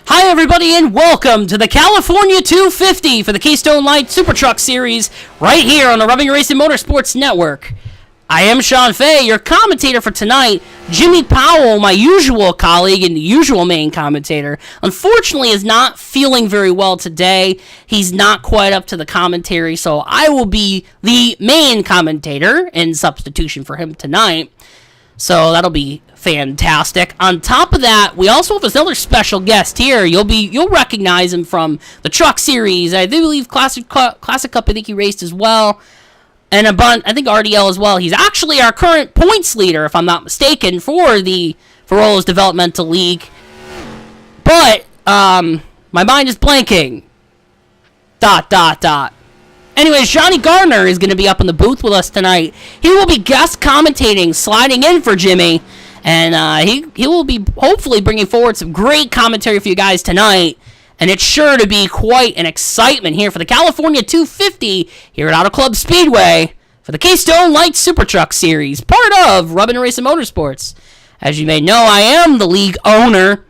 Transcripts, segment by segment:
Hi everybody and welcome to the California 250 for the Keystone Light Supertruck Series right here on the Racin Motorsports Network. I am Sean Fay, your commentator for tonight. Jimmy Powell, my usual colleague and the usual main commentator, unfortunately is not feeling very well today. He's not quite up to the commentary, so I will be the main commentator in substitution for him tonight. So that'll be fantastic. On top of that, we also have another special guest here. You'll recognize him from the Truck Series. I do believe Classic Cup. I think he raced as well, and I think RDL as well. He's actually our current points leader, if I'm not mistaken, for the Ferrollo's Developmental League. But my mind is blanking. ... Anyways, Johnny Gardner is going to be up in the booth with us tonight. He will be guest commentating, sliding in for Jimmy, and he will be hopefully bringing forward some great commentary for you guys tonight. And it's sure to be quite an excitement here for the California 250 here at Auto Club Speedway for the Keystone Light Supertruck Series, part of Rubbin Racin Motorsports. As you may know, I am the league owner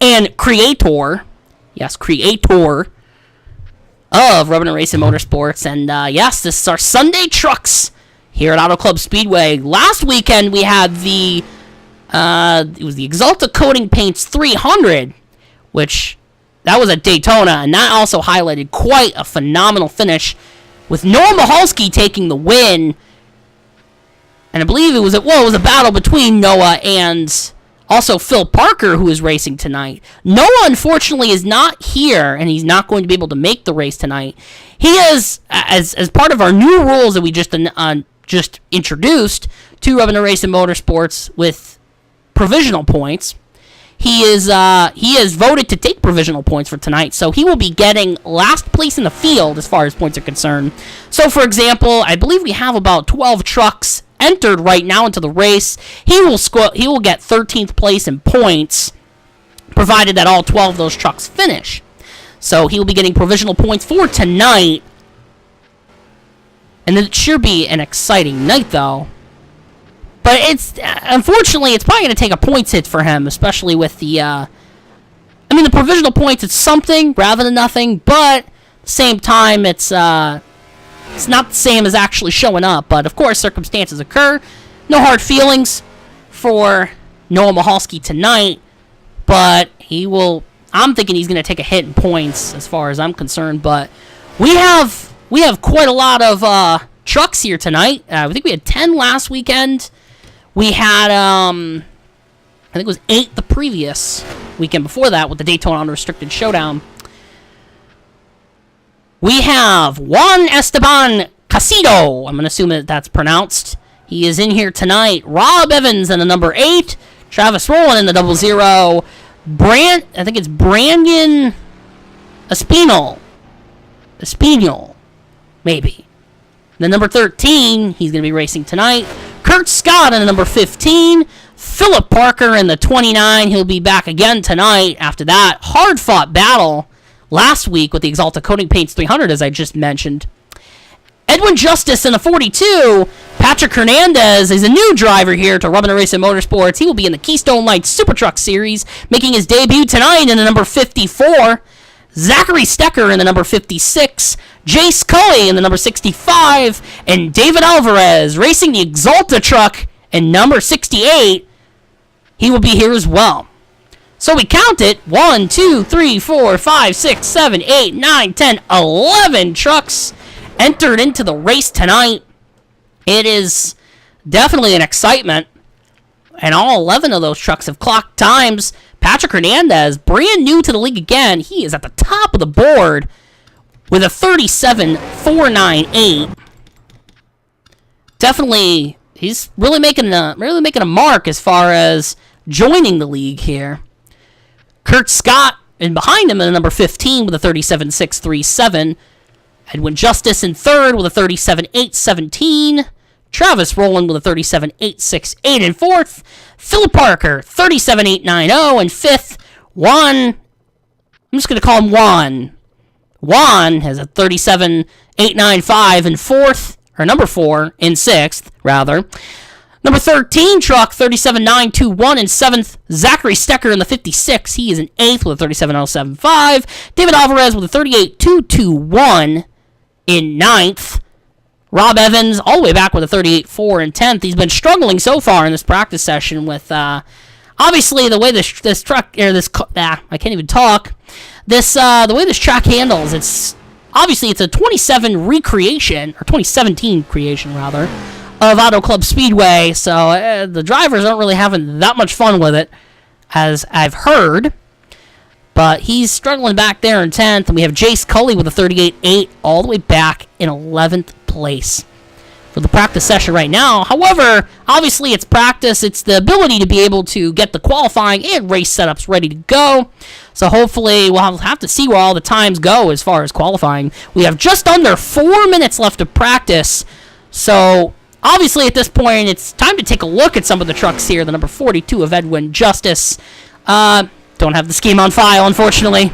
and creator. Yes, creator of Rubbin Racin Motorsports, and yes, this is our Sunday trucks here at Auto Club Speedway. Last weekend we had it was the Axalta Coating Paints 300, which that was at Daytona, and that also highlighted quite a phenomenal finish with Noah Michalski taking the win. And I believe it was a battle between Noah and also Phil Parker, who is racing tonight. Noah, unfortunately, is not here, and he's not going to be able to make the race tonight. He is, as part of our new rules that we just introduced to Rubbin Racin Motorsports with provisional points, he is voted to take provisional points for tonight, so he will be getting last place in the field as far as points are concerned. So, for example, I believe we have about 12 trucks entered right now into the race. He will get 13th place in points, provided that all 12 of those trucks finish. So he will be getting provisional points for tonight. And it should be an exciting night, though. But unfortunately, it's probably going to take a points hit for him, especially with the provisional points. It's something rather than nothing, but at the same time, it's not the same as actually showing up, but of course circumstances occur. No hard feelings for Noah Michalski tonight, but I'm thinking he's going to take a hit in points as far as I'm concerned. But we have quite a lot of trucks here tonight. I think we had 10 last weekend. We had I think it was 8 the previous weekend before that with the Daytona Unrestricted Showdown. We have Juan Esteban Casido. I'm going to assume that's pronounced. He is in here tonight. Rob Evans in the number 8. Travis Rowland in the 00. I think it's Brandon Espinal, maybe. The number 13, he's going to be racing tonight. Kurt Scott in the number 15. Philip Parker in the 29. He'll be back again tonight after that hard-fought battle last week with the Axalta Coating Paints 300, as I just mentioned. Edwin Justice in the 42. Patrick Hernandez is a new driver here to Rubbin Racin Motorsports. He will be in the Keystone Light Supertruck Series, making his debut tonight in the number 54. Zachary Stecker in the number 56. Jay Scully in the number 65. And David Alvarez racing the Axalta truck in number 68. He will be here as well. So we count it, 1, 2, 3, 4, 5, 6, 7, 8, 9, 10, 11 trucks entered into the race tonight. It is definitely an excitement, and all 11 of those trucks have clocked times. Patrick Hernandez, brand new to the league again, he is at the top of the board with a 37.498. Definitely, he's really making a mark as far as joining the league here. Kurt Scott in behind him in the number 15 with a 37.637. Edwin Justice in third with a 37.817. Travis Rowland with a 37.868 in fourth. Philip Parker, 37.890 in fifth. I'm just going to call him Juan. Juan has a 37.895 in fourth, or number 4 in sixth, rather. Number 13 truck, 37.921 in 7th. Zachary Stecker in the 56. He is in 8th with a 37.075. David Alvarez with a 38.221 in 9th. Rob Evans all the way back with a 38.4 in 10th. He's been struggling so far in this practice session with, obviously, the way this truck, I can't even talk. The way this track handles, it's a 2017 creation, rather, of Auto Club Speedway, so the drivers aren't really having that much fun with it, as I've heard. But he's struggling back there in 10th, and we have Jace Cully with a 38.8 all the way back in 11th place for the practice session right now. However, obviously it's practice. It's the ability to be able to get the qualifying and race setups ready to go. So hopefully we'll have to see where all the times go as far as qualifying. We have just under 4 minutes left of practice, so obviously, at this point, it's time to take a look at some of the trucks here. The number 42 of Edwin Justice. Don't have the scheme on file, unfortunately.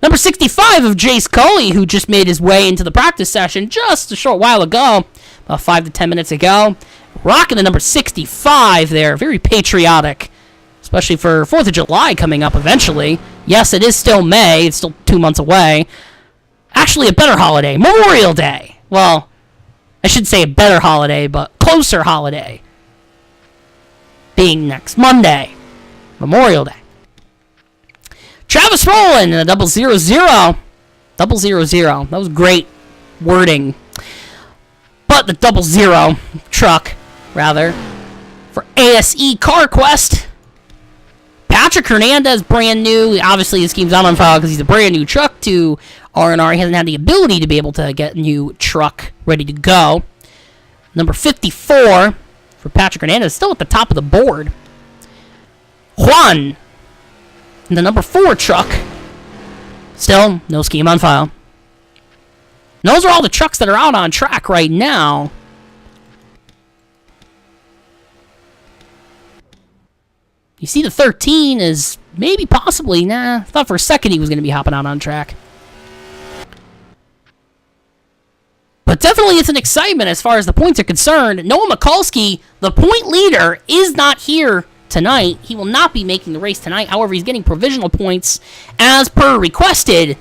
Number 65 of Jace Cully, who just made his way into the practice session just a short while ago, about 5 to 10 minutes ago. Rocking the number 65 there. Very patriotic, especially for 4th of July coming up eventually. Yes, it is still May. It's still 2 months away. Actually, a better holiday. Memorial Day. Well, I should say a better holiday, but closer holiday. Being next Monday. Memorial Day. Travis Rowland in a 000. 000. That was great wording. But the 00 truck, rather, for ASE CarQuest. Patrick Hernandez, brand new. Obviously, his scheme's not on file because he's a brand new truck to RNR. He hasn't had the ability to be able to get a new truck ready to go. Number 54 for Patrick Hernandez, still at the top of the board. Juan in the number 4 truck. Still, no scheme on file. And those are all the trucks that are out on track right now. You see the 13 is maybe possibly, I thought for a second he was going to be hopping out on track. But definitely it's an excitement as far as the points are concerned. Noah Mikulski, the point leader, is not here tonight. He will not be making the race tonight. However, he's getting provisional points as per requested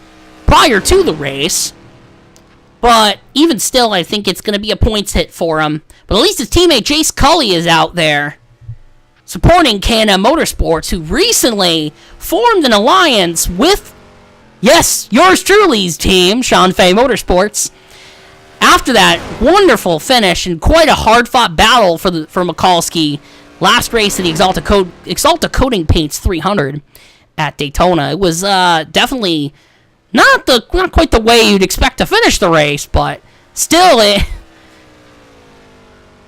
prior to the race. But even still, I think it's going to be a points hit for him. But at least his teammate Jace Cully is out there supporting K&M Motorsports, who recently formed an alliance with, yes, yours truly's team, Sean Fay Motorsports. After that wonderful finish and quite a hard-fought battle for Mikulski, last race in the Exalta Coating Paints 300 at Daytona, it was definitely not quite the way you'd expect to finish the race, but still it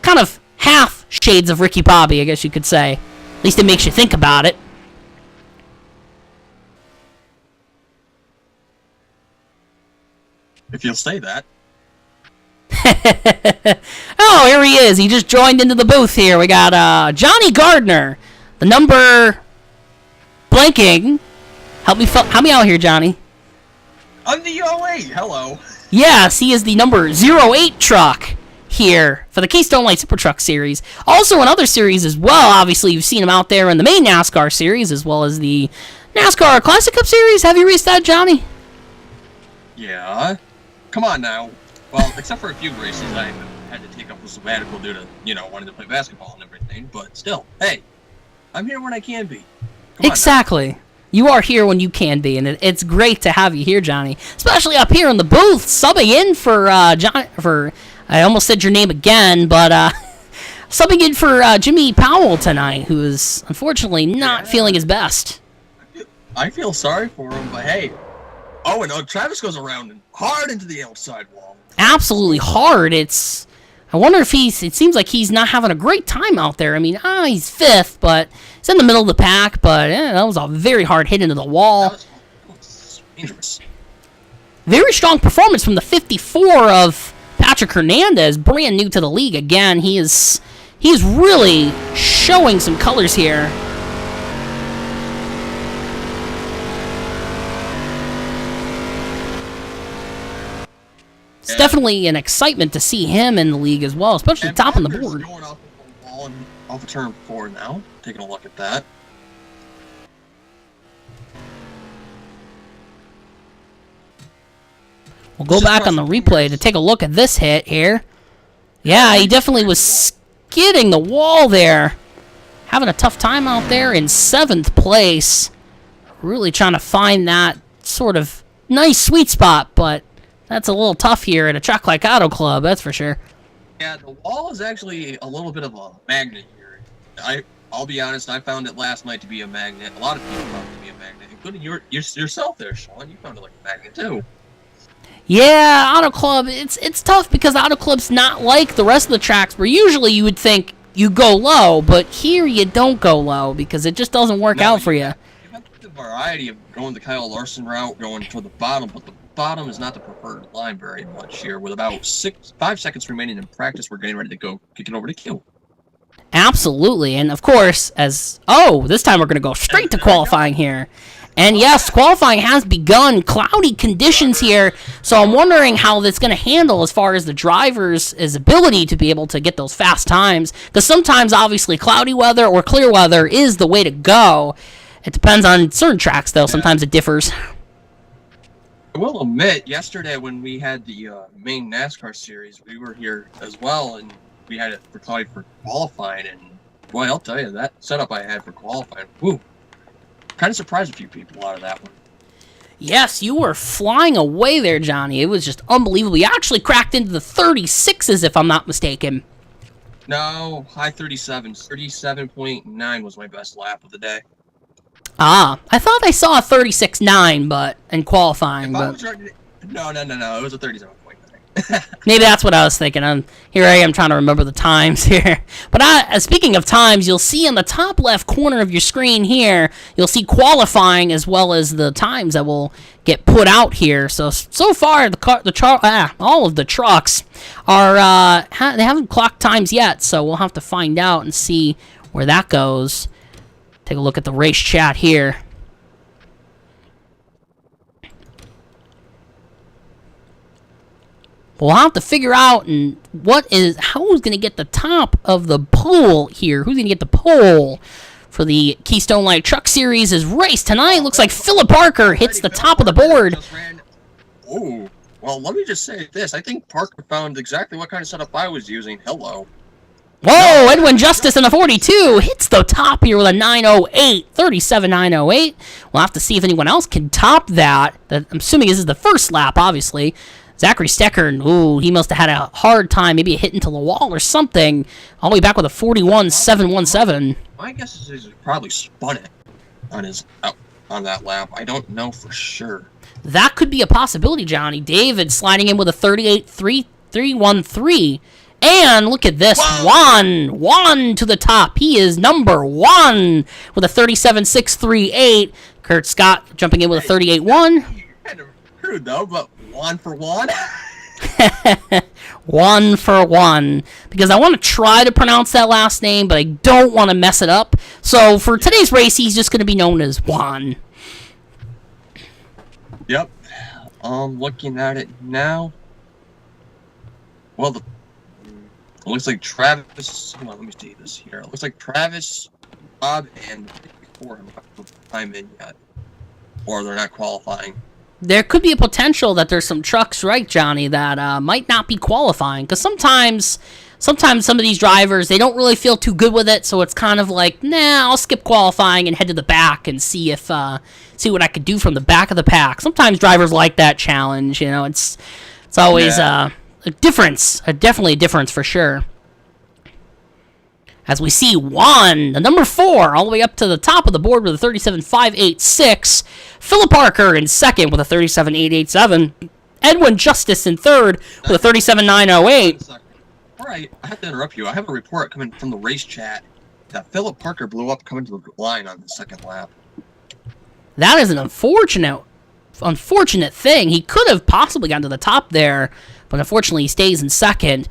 kind of half shades of Ricky Bobby, I guess you could say. At least it makes you think about it. If you'll say that. Oh, here he is. He just joined into the booth here. We got Johnny Gardner, the number blanking. Help me out here, Johnny. I'm the 08. Hello. Yes, he is the number 08 truck here for the Keystone Light Supertruck Series. Also in other series as well. Obviously, you've seen him out there in the Main NASCAR Series as well as the NASCAR Classic Cup Series. Have you raced that, Johnny? Yeah. Come on now. Well, except for a few races, I had to take up a sabbatical due to, wanting to play basketball and everything. But still, hey, I'm here when I can be. Exactly. You are here when you can be, and it's great to have you here, Johnny. Especially up here in the booth, subbing in for I almost said your name again, but subbing in for Jimmy Powell tonight, who is unfortunately not feeling his best. I feel sorry for him, but hey. Oh, and Travis goes around and hard into the outside wall. Absolutely hard. I wonder if it seems like he's not having a great time out there. I mean, he's 5th, but he's in the middle of the pack, but that was a very hard hit into the wall. That was dangerous. Very strong performance from the 54 of Patrick Hernandez, brand new to the league again. He is really showing some colors here. It's definitely an excitement to see him in the league as well, especially top on the board. pulling off of turn 4 now. Taking a look at that. We'll go back on the replay to take a look at this hit here. Yeah, he definitely was skidding the wall there. Having a tough time out there in 7th place. Really trying to find that sort of nice sweet spot, but that's a little tough here at a track like Auto Club, that's for sure. Yeah, the wall is actually a little bit of a magnet here. I'll be honest, I found it last night to be a magnet. A lot of people found it to be a magnet, including yourself there, Sean. You found it like a magnet, too. Yeah, Auto Club, it's tough because Auto Club's not like the rest of the tracks where usually you would think you go low, but here you don't go low because it just doesn't work out for you. You have the variety of going the Kyle Larson route, going to the bottom, but the bottom is not the preferred line very much here. With about 5 seconds remaining in practice, we're getting ready to go kick it over to Q. Absolutely, and of course, this time we're going to go straight to qualifying here. And yes, qualifying has begun. Cloudy conditions here, so I'm wondering how that's going to handle as far as the driver's ability to be able to get those fast times. Because sometimes, obviously, cloudy weather or clear weather is the way to go. It depends on certain tracks, though. Sometimes it differs. I will admit, yesterday when we had the Main NASCAR Series, we were here as well, and we had it for cloudy for qualifying. And boy, I'll tell you, that setup I had for qualifying, woo. Kind of surprised a few people out of that one. Yes, you were flying away there, Johnny. It was just unbelievable. You actually cracked into the 36s, if I'm not mistaken. No, high 37s. 37.9 was my best lap of the day. Ah, I thought I saw a 36.9, but in qualifying. No, it was a 37.9. Maybe that's what I was thinking. Here I am trying to remember the times here. But speaking of times, you'll see in the top left corner of your screen here, you'll see qualifying as well as the times that will get put out here. So far, all of the trucks are they haven't clocked times yet, so we'll have to find out and see where that goes. Take a look at the race chat here. We'll have to figure out who's going to get the top of the pole here. Who's going to get the pole for the Keystone Light Truck Series' race tonight? Looks like Philip Parker hits the top of the board. Oh, well, let me just say this. I think Parker found exactly what kind of setup I was using. Hello. Whoa, Edwin Justice in the 42 hits the top here with a 908, 37.908. We'll have to see if anyone else can top that. I'm assuming this is the first lap, obviously. Zachary Stecker, ooh, he must have had a hard time, maybe a hit into the wall or something, all the way back with a 41.717. My guess is he probably spun it on that lap. I don't know for sure. That could be a possibility, Johnny. David sliding in with a 38.313. And look at this, Juan to the top. He is number 1 with a 37.638. Kurt Scott jumping in with a 38.1. Kind of crude though, but 1 for 1. 1 for 1. Because I want to try to pronounce that last name, but I don't want to mess it up. So for today's race, he's just going to be known as Juan. Yep. Looking at it now. Well, it looks like Travis. Hold on, let me see this here. It looks like Travis, Bob, and before him haven't time in yet, or they're not qualifying. There could be a potential that there's some trucks, right, Johnny, that might not be qualifying. Because sometimes some of these drivers, they don't really feel too good with it, so it's kind of like, nah, I'll skip qualifying and head to the back and see what I could do from the back of the pack. Sometimes drivers like that challenge, you know. It's always a difference, definitely a difference for sure. As we see Juan, the number 4, all the way up to the top of the board with a 37.586. Philip Parker in second with a 37.887. Edwin Justice in third with a 37.908. All right, I have to interrupt you. I have a report coming from the race chat that Philip Parker blew up coming to the line on the second lap. That is an unfortunate thing. He could have possibly gotten to the top there, but unfortunately he stays in second.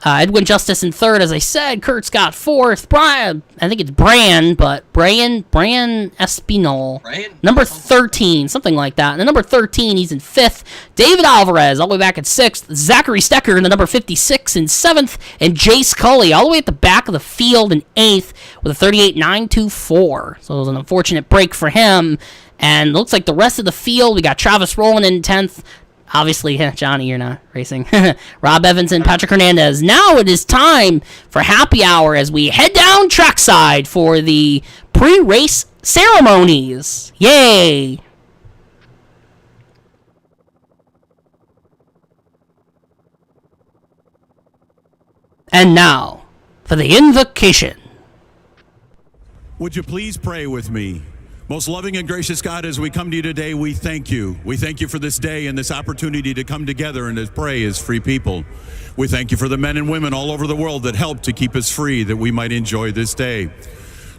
Edwin Justice in third, as I said. Kurt Scott fourth. Brian, I think it's Brian Espinal. Number 13, something like that. And the number 13, he's in fifth. David Alvarez, all the way back at sixth. Zachary Stecker in the number 56 in seventh. And Jay Scully, all the way at the back of the field in eighth with a 38.924. So it was an unfortunate break for him. And looks like the rest of the field, we got Travis Rowland in 10th. Obviously, Johnny, you're not racing. Rob Evans and Patrick Hernandez. Now it is time for happy hour as we head down trackside for the pre-race ceremonies. Yay! And now for the invocation. Would you please pray with me? Most loving and gracious God, as we come to you today, we thank you. We thank you for this day and this opportunity to come together and to pray as free people. We thank you for the men and women all over the world that help to keep us free, that we might enjoy this day.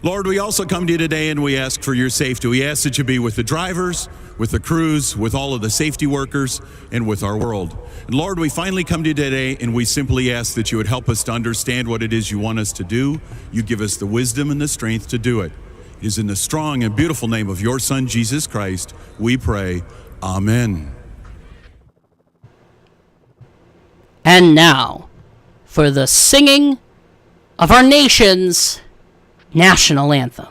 Lord, we also come to you today and we ask for your safety. We ask that you be with the drivers, with the crews, with all of the safety workers, and with our world. And Lord, we finally come to you today and we simply ask that you would help us to understand what it is you want us to do. You give us the wisdom and the strength to do it. It is in the strong and beautiful name of your Son, Jesus Christ, we pray. Amen. And now, for the singing of our nation's national anthem.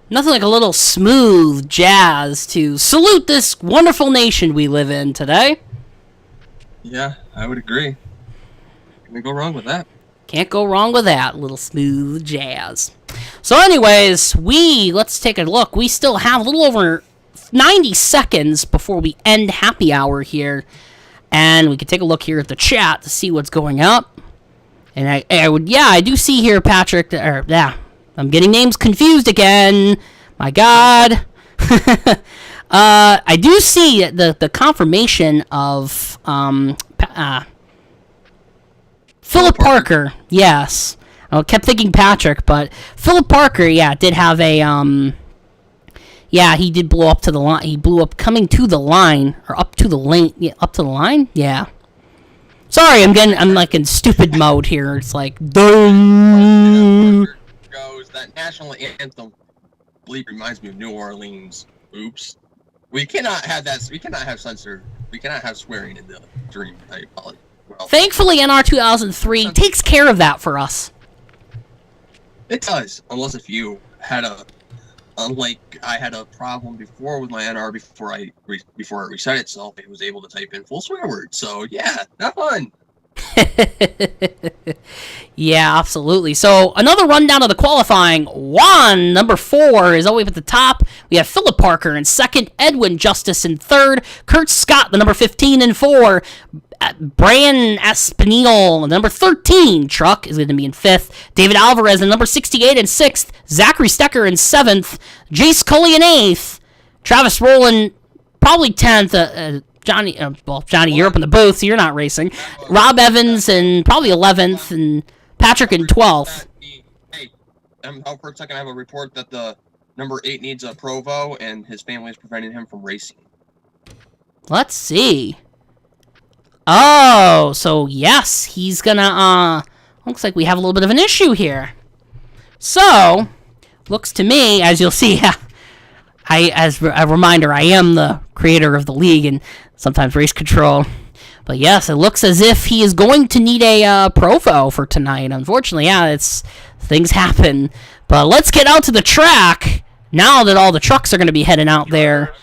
Nothing like a little smooth jazz to salute this wonderful nation we live in today. Yeah, I would agree. Can't go wrong with that. Can't go wrong with that, little smooth jazz. So anyways, let's take a look. We still have a little over 90 seconds before we end happy hour here. And we can take a look here at the chat to see what's going up. And I do see here, Patrick, I'm getting names confused again. My God. I do see the confirmation of Philip Parker. Yes. I kept thinking Patrick, but Philip Parker, did have a he did blow up to the line. He blew up coming to the line or up to the lane. Yeah, up to the line. Yeah. Sorry, I'm like in stupid mode here. It's like goes that national anthem bleep reminds me of New Orleans. Oops. We cannot have that. We cannot have censor. We cannot have swearing in the dream. I apologize. Well, thankfully, NR2003 takes care of that for us. It does, unless if you had unlike I had a problem before with my NR before it reset itself, it was able to type in full swear words. So yeah, not fun. Yeah, absolutely. So another rundown of the qualifying. Juan, number 4, is all the way up at the top. We have Philip Parker in second, Edwin Justice in third, Kurt Scott, the number 15 in 4, Brian Espinal, the number 13 truck, is going to be in 5th, David Alvarez, the number 68 in 6th, Zachary Stecker in 7th, Jace Cully in 8th, Travis Rowland probably 10th, Johnny, you're up in the booth, so you're not racing. Rob Evans in probably 11th, and Patrick in 12th. Hey, for a second, I have a report that the number 8 needs a Provo, and his family is preventing him from racing. Let's see. Oh, so yes, he's gonna, looks like we have a little bit of an issue here. So, looks to me, as you'll see, as a reminder, I am the creator of the league and sometimes race control. But yes, it looks as if he is going to need a Provo for tonight. Unfortunately, yeah, things happen. But let's get out to the track now that all the trucks are going to be heading out there.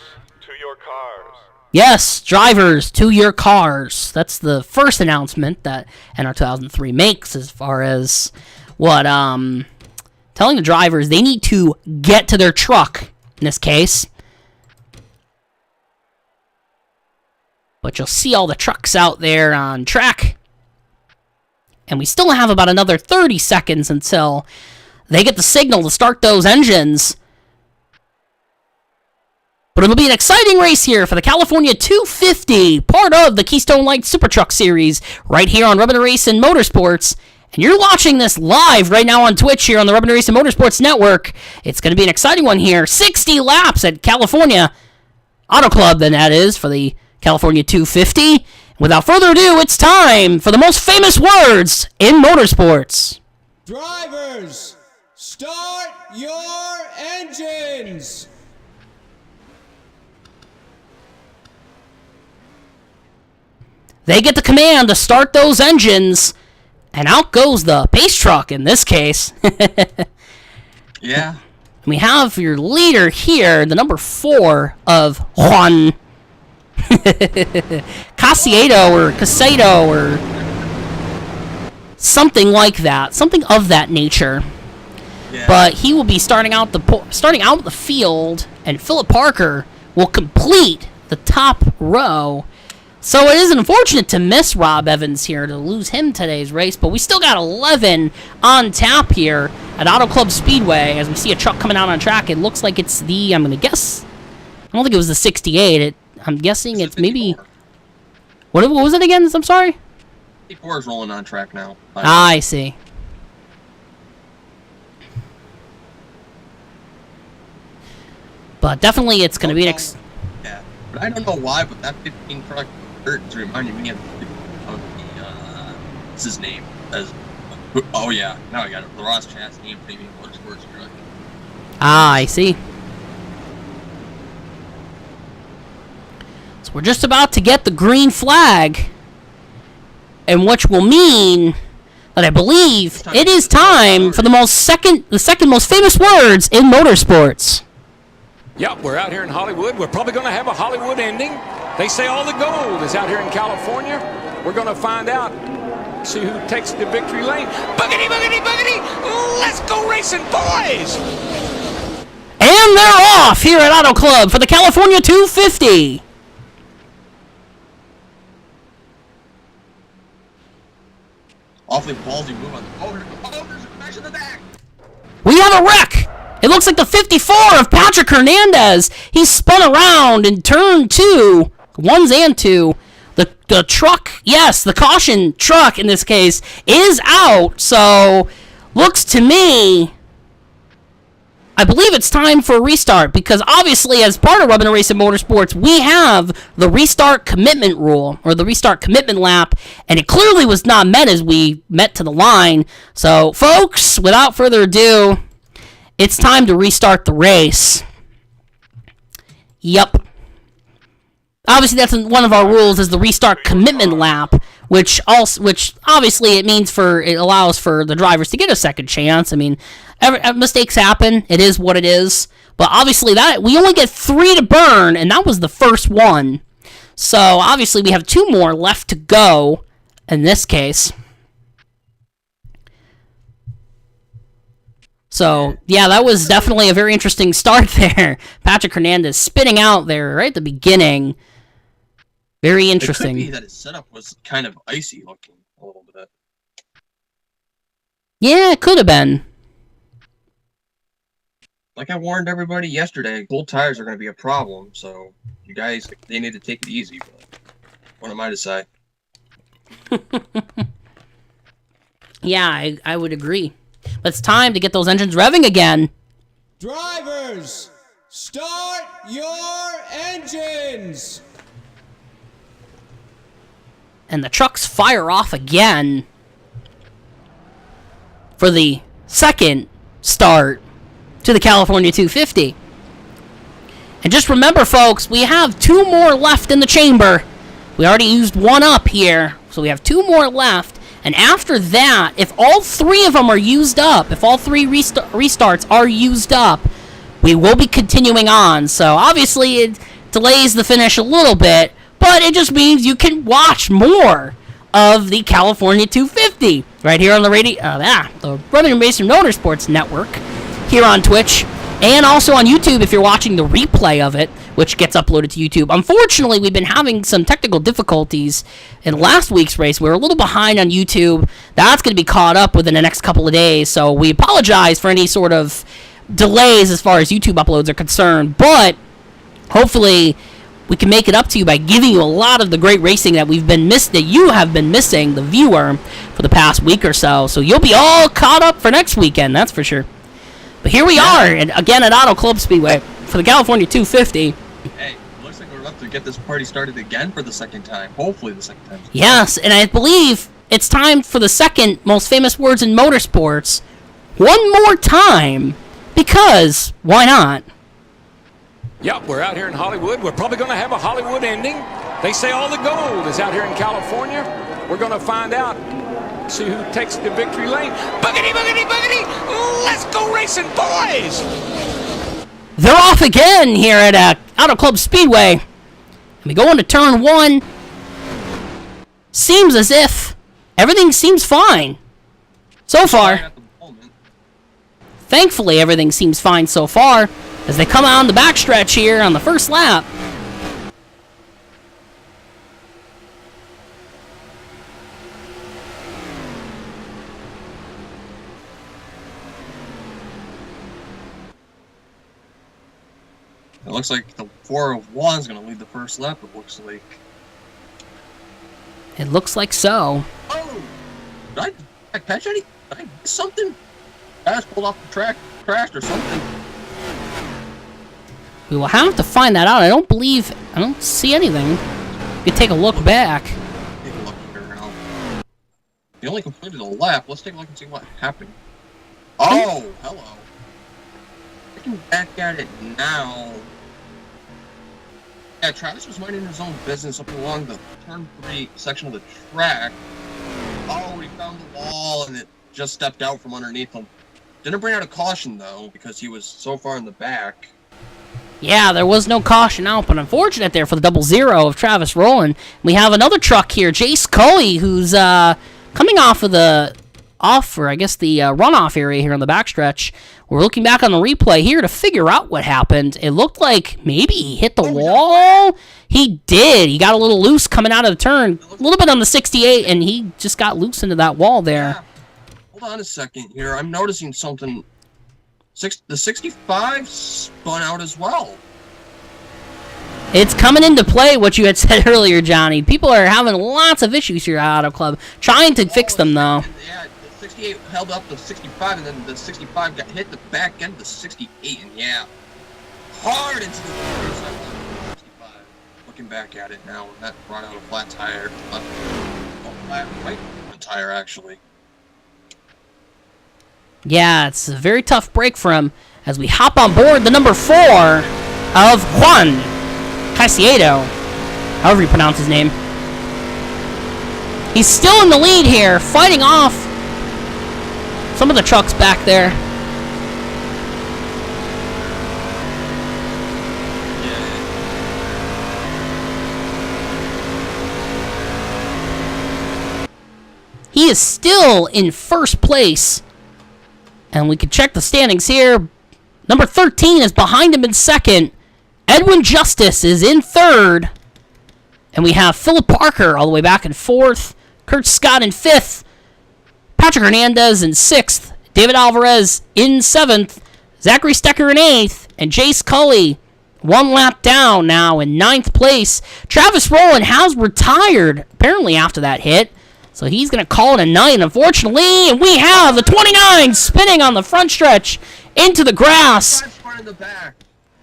To your cars. Yes, drivers, to your cars. That's the first announcement that NR2003 makes as far as what telling the drivers they need to get to their truck in this case. But you'll see all the trucks out there on track. And we still have about another 30 seconds until they get the signal to start those engines. But it'll be an exciting race here for the California 250, part of the Keystone Light Supertruck Series, right here on Rubbin Racin Motorsports. And you're watching this live right now on Twitch here on the Rubbin Racin Motorsports Network. It's going to be an exciting one here. 60 laps at California Auto Club, then that is, for the California 250. Without further ado, it's time for the most famous words in motorsports. Drivers, start your engines! They get the command to start those engines, and out goes the pace truck in this case. Yeah. We have your leader here, the number 4 of Juan Casado or something like that, something of that nature. Yeah. But he will be starting out the field, and Philip Parker will complete the top row. So it is unfortunate to miss Rob Evans here, to lose him today's race, but we still got 11 on tap here at Auto Club Speedway as we see a truck coming out on track. It looks like it's the, I'm going to guess, I don't think it was the 68. I'm guessing it's maybe, what was it again? I'm sorry? 54 is rolling on track now. I see. But definitely it's going to be an yeah, but I don't know why, but that 15 truck is reminding me of the what's his name? Oh yeah, now I got it. The Ross Chastain Premium Motorsports truck. I see. So we're just about to get the green flag, and which will mean that I believe it is time for the second most famous words in motorsports. Yep, we're out here in Hollywood. We're probably going to have a Hollywood ending. They say all the gold is out here in California. We're going to find out, see who takes the victory lane. Boogity, boogity, boogity! Let's go racing, boys! And they're off here at Auto Club for the California 250. Awfully ballsy move on the there's a crash in the back. We have a wreck. It looks like the 54 of Patrick Hernandez. He spun around in turn 2, 1s and 2. The truck, yes, the caution truck in this case, is out. So, looks to me, I believe it's time for a restart. Because obviously, as part of Rubbin Racin Motorsports, we have the restart commitment rule, or the restart commitment lap. And it clearly was not met as we met to the line. So, folks, without further ado, it's time to restart the race. Yep. Obviously, that's one of our rules is the restart commitment lap, which obviously it allows for the drivers to get a second chance. I mean, mistakes happen. It is what it is. But obviously, that we only get 3 to burn, and that was the first one. So obviously, we have 2 more left to go in this case. So, yeah, that was definitely a very interesting start there. Patrick Hernandez spinning out there right at the beginning. Very interesting. It could be that his setup was kind of icy looking a little bit. Yeah, it could have been. Like I warned everybody yesterday, cold tires are going to be a problem, so you guys, they need to take it easy, but what am I to say? Yeah, I would agree. But it's time to get those engines revving again. Drivers, start your engines! And the trucks fire off again for the second start to the California 250. And just remember, folks, we have 2 more left in the chamber. We already used 1 up here, so we have 2 more left. And after that, if all 3 of them are used up, if all 3 restarts are used up, we will be continuing on. So obviously it delays the finish a little bit, but it just means you can watch more of the California 250 right here on the the Racin Motorsports Network here on Twitch, and also on YouTube if you're watching the replay of it, which gets uploaded to YouTube. Unfortunately, we've been having some technical difficulties in last week's race. We were a little behind on YouTube. That's going to be caught up within the next couple of days, so we apologize for any sort of delays as far as YouTube uploads are concerned, but hopefully we can make it up to you by giving you a lot of the great racing that you have been missing, the viewer, for the past week or so. So you'll be all caught up for next weekend, that's for sure. But here we are, and again at Auto Club Speedway for the California 250. Hey, looks like we're about to get this party started again for the second time. Hopefully the second time. Yes, and I believe it's time for the second most famous words in motorsports one more time, because why not? Yep, we're out here in Hollywood. We're probably going to have a Hollywood ending. They say all the gold is out here in California. We're going to find out. See who takes the victory lane. Boogity, boogity, boogity. Let's go racing, boys. They're off again here at Auto Club Speedway. And we go into turn 1. Seems as if everything seems fine so far. Thankfully, everything seems fine so far as they come out on the backstretch here on the first lap. It looks like the 401 is going to lead the first lap, it looks like. It looks like so. Oh! Did I catch any? Did I miss something? Guys pulled off the track, crashed or something. We will have to find that out. I don't see anything. You take a look back. Take a look here now. They only completed a lap. Let's take a look and see what happened. Oh, hello. Looking back at it now. Yeah, Travis was minding his own business up along the turn 3 section of the track. Oh, he found the wall and it just stepped out from underneath him. Didn't bring out a caution though, because he was so far in the back. Yeah, there was no caution out, but unfortunate there for the 0-0 of Travis Rowland. We have another truck here, Jace Coey, who's coming off of the runoff area here on the backstretch. We're looking back on the replay here to figure out what happened. It looked like maybe he hit the wall. He did. He got a little loose coming out of the turn, a little bit on the 68, and he just got loose into that wall there. Yeah. Hold on a second here. I'm noticing something. The 65 spun out as well. It's coming into play, what you had said earlier, Johnny. People are having lots of issues here at Auto Club. Trying to fix them, though. Yeah, the 68 held up the 65, and then the 65 got hit the back end of the 68, and yeah, hard into the 65. Looking back at it now, that brought out a flat tire. Right tire, actually. Yeah, it's a very tough break for him as we hop on board the number 4 of Juan Caicedo, however you pronounce his name. He's still in the lead here, fighting off some of the trucks back there. He is still in first place. And we can check the standings here. Number 13 is behind him in second. Edwin Justice is in third. And we have Philip Parker all the way back in fourth. Kurt Scott in fifth. Patrick Hernandez in sixth. David Alvarez in seventh. Zachary Stecker in eighth. And Jace Cully, one lap down now in ninth place. Travis Rowland has retired, apparently after that hit. So he's going to call it a night, unfortunately. And we have the 29 spinning on the front stretch into the grass.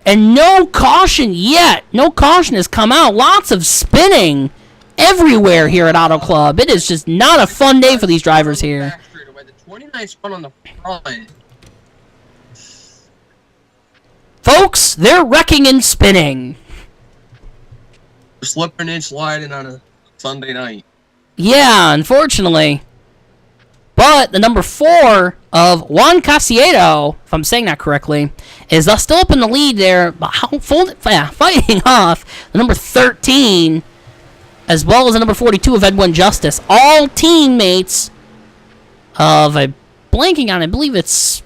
And no caution yet. No caution has come out. Lots of spinning everywhere here at Auto Club. It is just not a fun day for these drivers here. The 29 spun on the front. Folks, they're wrecking and spinning. Slipping and sliding on a Sunday night. Yeah, unfortunately. But the number 4 of Juan Casiedo, if I'm saying that correctly, is still up in the lead there, fighting off the number 13, as well as the number 42 of Edwin Justice. All teammates of I believe it's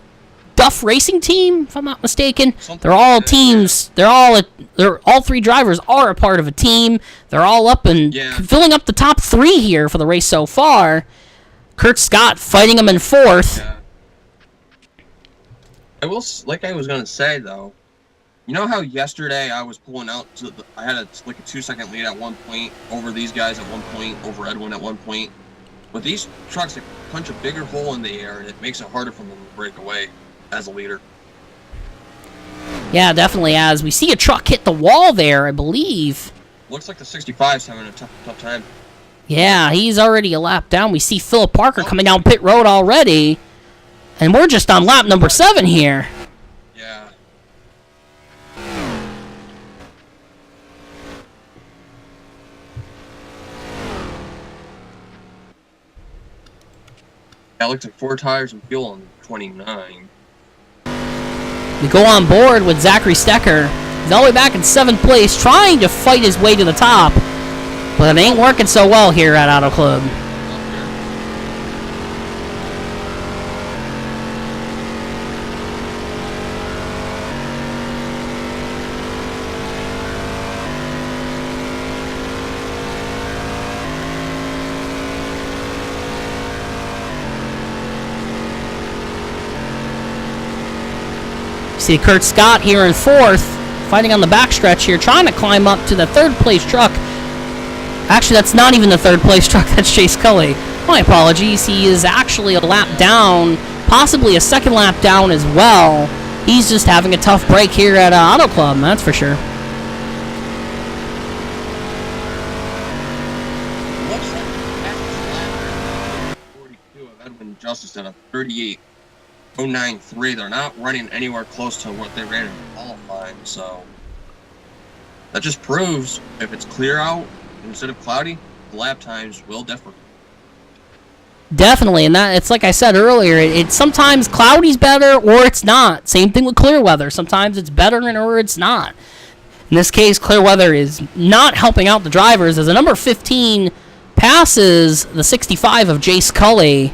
Duff Racing Team, if I'm not mistaken. They're all teams. All 3 drivers are a part of a team. They're all up and filling up the top 3 here for the race so far. Kurt Scott fighting him in fourth. Yeah. I was gonna say though, you know how yesterday I was pulling out I had a 2-second lead at one point over these guys at one point, over Edwin at one point. With these trucks, they punch a bigger hole in the air and it makes it harder for them to break away as a leader. Yeah, definitely. As we see a truck hit the wall there, I believe. Looks like the 65's having a tough time. Yeah, he's already a lap down. We see Philip Parker coming down pit road already. And we're just on lap number 7 here. Yeah. I looked at 4 tires and fuel on 29. We go on board with Zachary Stecker. He's all the way back in 7th place, trying to fight his way to the top. But it ain't working so well here at Auto Club. See Kurt Scott here in 4th, fighting on the backstretch here, trying to climb up to the 3rd place truck. Actually, that's not even the 3rd place truck, that's Chase Cully. My apologies, he is actually a lap down, possibly a 2nd lap down as well. He's just having a tough break here at Auto Club, that's for sure. Looks like the 42 of Edwin Justice at a 38.093. They're not running anywhere close to what they ran in qualifying, so that just proves if it's clear out instead of cloudy, the lap times will differ. Definitely, and that it's like I said earlier, it's sometimes cloudy's better or it's not. Same thing with clear weather. Sometimes it's better or it's not. In this case, clear weather is not helping out the drivers as the number 15 passes the 65 of Jace Cully,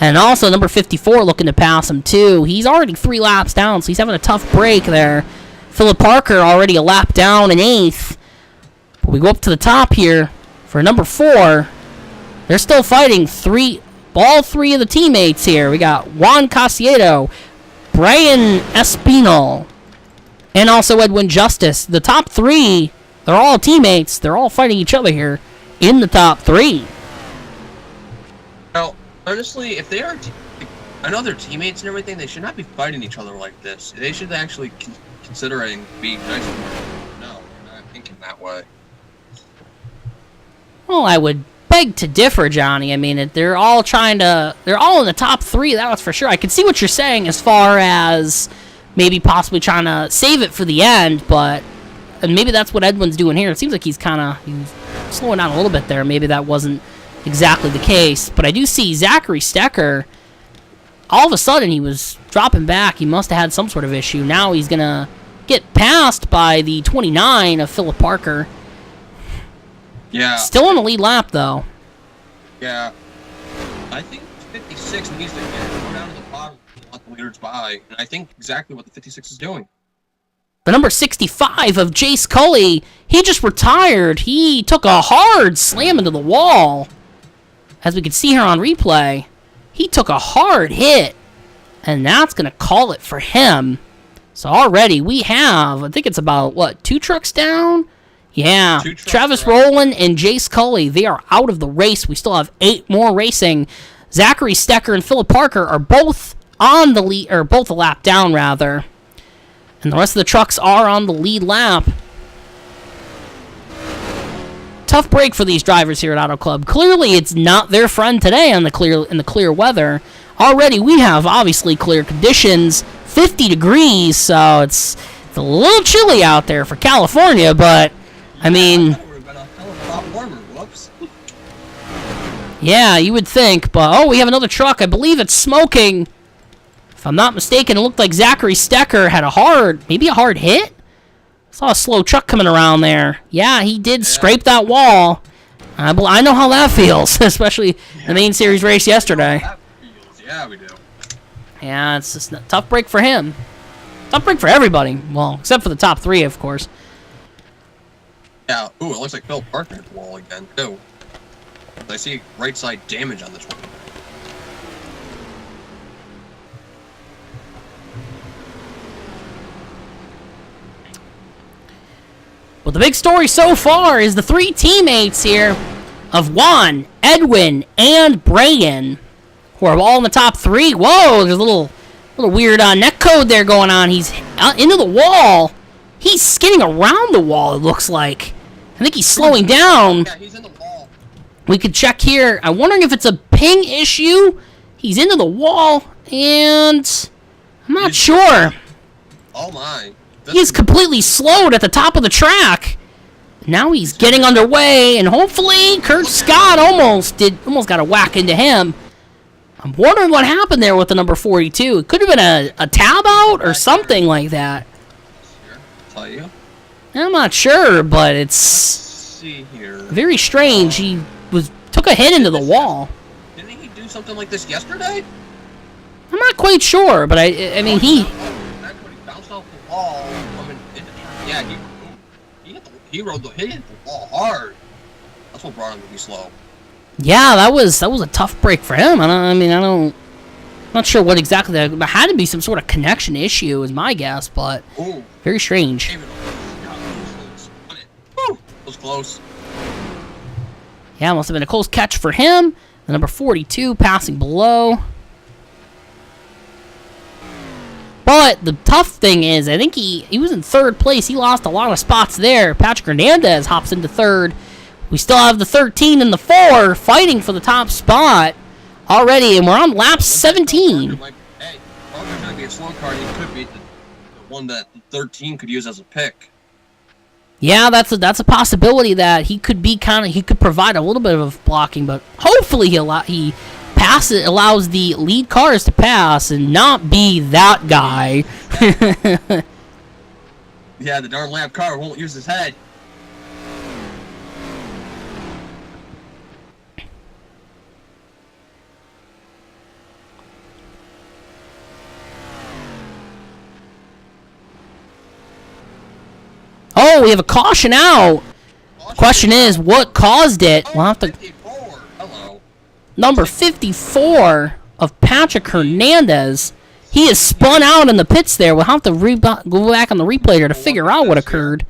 and also number 54 looking to pass him too. He's already 3 laps down, so he's having a tough break there. Philip Parker already a lap down in 8th. But we go up to the top here for number 4. They're still fighting all 3 of the teammates here. We got Juan Casiedo, Brian Espinal, and also Edwin Justice. The top 3, they're all teammates. They're all fighting each other here in the top 3. Now, honestly, if they are, I know they're teammates and everything, they should not be fighting each other like this. They should actually considering being nice to one another. No, they're not thinking that way. Well, I would beg to differ, Johnny. I mean, they're all in the top 3, that's for sure. I can see what you're saying as far as maybe possibly trying to save it for the end, and maybe that's what Edwin's doing here. It seems like he's slowing down a little bit there. Maybe that wasn't exactly the case, but I do see Zachary Stecker. All of a sudden, he was dropping back. He must have had some sort of issue. Now he's going to get passed by the 29 of Philip Parker. Yeah. Still in the lead lap, though. Yeah. I think 56 needs to go down to the bottom and let the leaders by. And I think exactly what the 56 is doing. The number 65 of Jace Cully, he just retired. He took a hard slam into the wall. As we can see here on replay, he took a hard hit. And that's going to call it for him. So already we have, I think it's about, what, 2 trucks down? Yeah, Travis Rowland and Jace Cully, they are out of the race. We still have 8 more racing. Zachary Stecker and Philip Parker are both on the lead, or both a lap down, rather. And the rest of the trucks are on the lead lap. Tough break for these drivers here at Auto Club. Clearly, it's not their friend today in the clear weather. Already, we have obviously clear conditions, 50 degrees, so it's a little chilly out there for California, but I mean, It would have been a hell of a lot warmer. Whoops. yeah, you would think, but oh, we have another truck. I believe it's smoking. If I'm not mistaken, it looked like Zachary Stecker had maybe a hard hit? I saw a slow truck coming around there. Yeah, he did scrape that wall. I know how that feels, especially the main series race yesterday. Yeah, we do. Yeah, it's just a tough break for him. Tough break for everybody. Well, except for the top 3, of course. Yeah, ooh, it looks like Phil Parker hit the wall again, too. I see right side damage on this one. Well, the big story so far is the 3 teammates here of Juan, Edwin, and Braden, who are all in the top 3. Whoa, there's a little weird neck code there going on. He's into the wall. He's skidding around the wall, it looks like. I think he's slowing down. Yeah, he's in the wall. We could check here. I'm wondering if it's a ping issue. He's into the wall, and I'm not sure. Oh my. He's completely slowed at the top of the track. Now he's getting underway, and hopefully Kurt Scott almost got a whack into him. I'm wondering what happened there with the number 42. It could have been a tab out or something like that. Here, tell you. I'm not sure, but it's See here. very strange. He took a hit into the wall. Didn't he do something like this yesterday? I'm not quite sure, but I mean he. That's when he bounced off the wall. Yeah, he rode hit the wall hard. That's what brought him to be slow. Yeah, that was a tough break for him. I'm not sure what exactly that. There had to be some sort of connection issue, is my guess, but Ooh. very strange. Woo! Was close. Yeah, must have been a close catch for him. The number 42 passing below. But the tough thing is, I think he was in 3rd place. He lost a lot of spots there. Patrick Hernandez hops into 3rd. We still have the 13 and the 4 fighting for the top spot already, and we're on lap 17. Hey, Parker's going to be a slow car. He could be the one that 13 could use as a pick. Yeah, that's a possibility that he could provide a little bit of blocking, but hopefully he allows the lead cars to pass and not be that guy. Yeah, the darn lap car won't use his head. Oh, we have a caution out. Question is, what caused it? We'll have to. 54. Hello. Number 54 of Patrick Hernandez. He is spun out in the pits there. We'll have to go back on the replay here to figure out what occurred.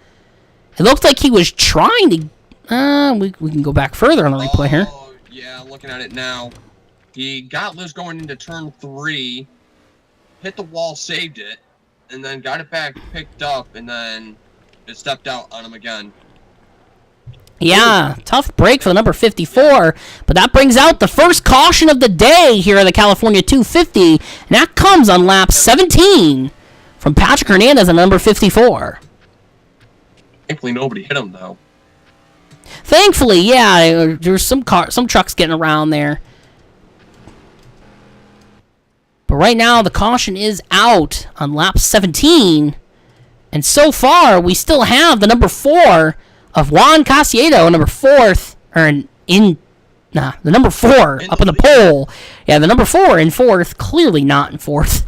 It looks like he was trying to. We can go back further on the replay here. Oh, yeah, looking at it now. He got loose going into turn 3, hit the wall, saved it, and then got it back, picked up, and then it stepped out on him again. Yeah, tough break for the number 54, but that brings out the first caution of the day here at the California 250, and that comes on lap 17 from Patrick Hernandez on number 54. Thankfully, nobody hit him, though. Thankfully, yeah, there's some trucks getting around there. But right now, the caution is out on lap 17, and so far, we still have the number 4 of Juan Casiedo, number 4th, or Nah, the number 4 up in the pole. Yeah, the number 4 in 4th. Clearly not in 4th.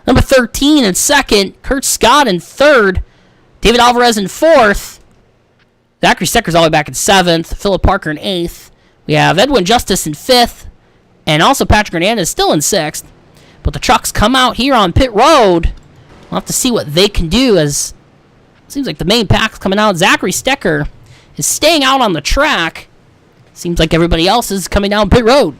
Number 13 in 2nd. Kurt Scott in 3rd. David Alvarez in 4th. Zachary Stecker's all the way back in 7th. Philip Parker in 8th. We have Edwin Justice in 5th. And also Patrick Hernandez still in 6th. But the trucks come out here on pit road. We'll have to see what they can do, as it seems like the main pack's coming out. Zachary Stecker is staying out on the track. Seems like everybody else is coming down pit road.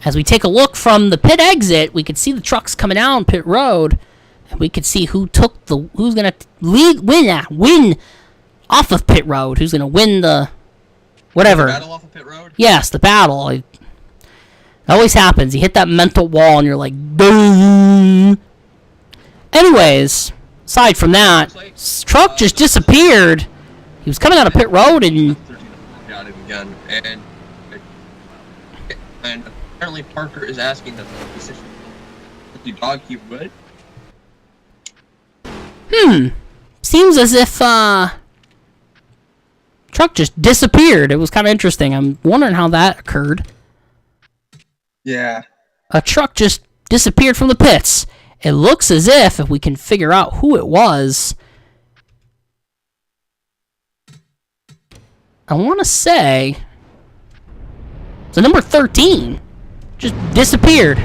As we take a look from the pit exit, we could see the trucks coming down pit road, and we could see who's gonna win off of pit road. Who's gonna win the whatever? The battle off of pit road? Yes, the battle. It always happens. You hit that mental wall, and you're like, boom. Anyways. Aside from that, truck just disappeared. He was coming out of pit road and got him again. And apparently Parker is asking that the position the dog keep good. Seems as if truck just disappeared. It was kind of interesting. I'm wondering how that occurred. Yeah. A truck just disappeared from the pits. It looks as if we can figure out who it was, I want to say the number 13 just disappeared.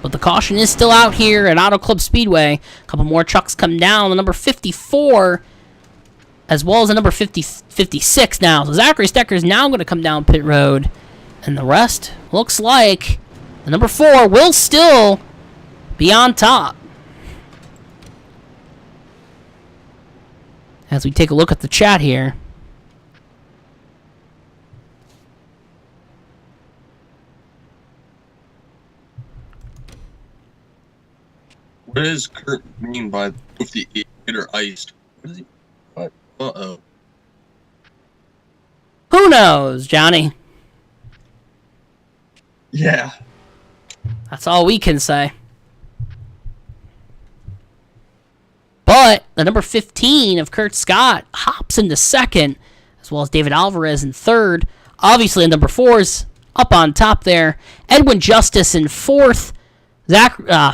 But the caution is still out here at Auto Club Speedway. A couple more trucks come down. The number 54, as well as the number 56 now. So Zachary Stecker is now going to come down pit road. And the rest looks like the number 4 will still be on top. As we take a look at the chat here. What does Kurt mean by 58 or iced? What is he? What? Uh-oh. Who knows, Johnny? Yeah. That's all we can say. But the number 15 of Kurt Scott hops into second, as well as David Alvarez in third. Obviously, the number 4's up on top there. Edwin Justice in fourth.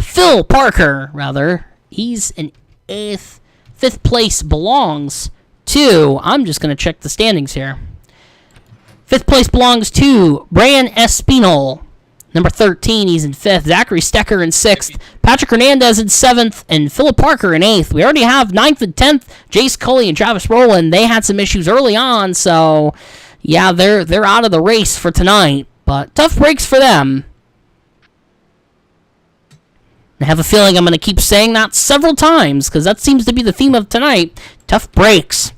Phil Parker, rather. He's in eighth. Fifth place belongs to... I'm just going to check the standings here. Fifth place belongs to Brian Espinal. Number 13, he's in 5th. Zachary Stecker in 6th. Patrick Hernandez in 7th. And Philip Parker in 8th. We already have 9th and 10th. Jace Cully and Travis Rowland. They had some issues early on. So, yeah, they're out of the race for tonight. But tough breaks for them. I have a feeling I'm going to keep saying that several times, because that seems to be the theme of tonight. Tough breaks.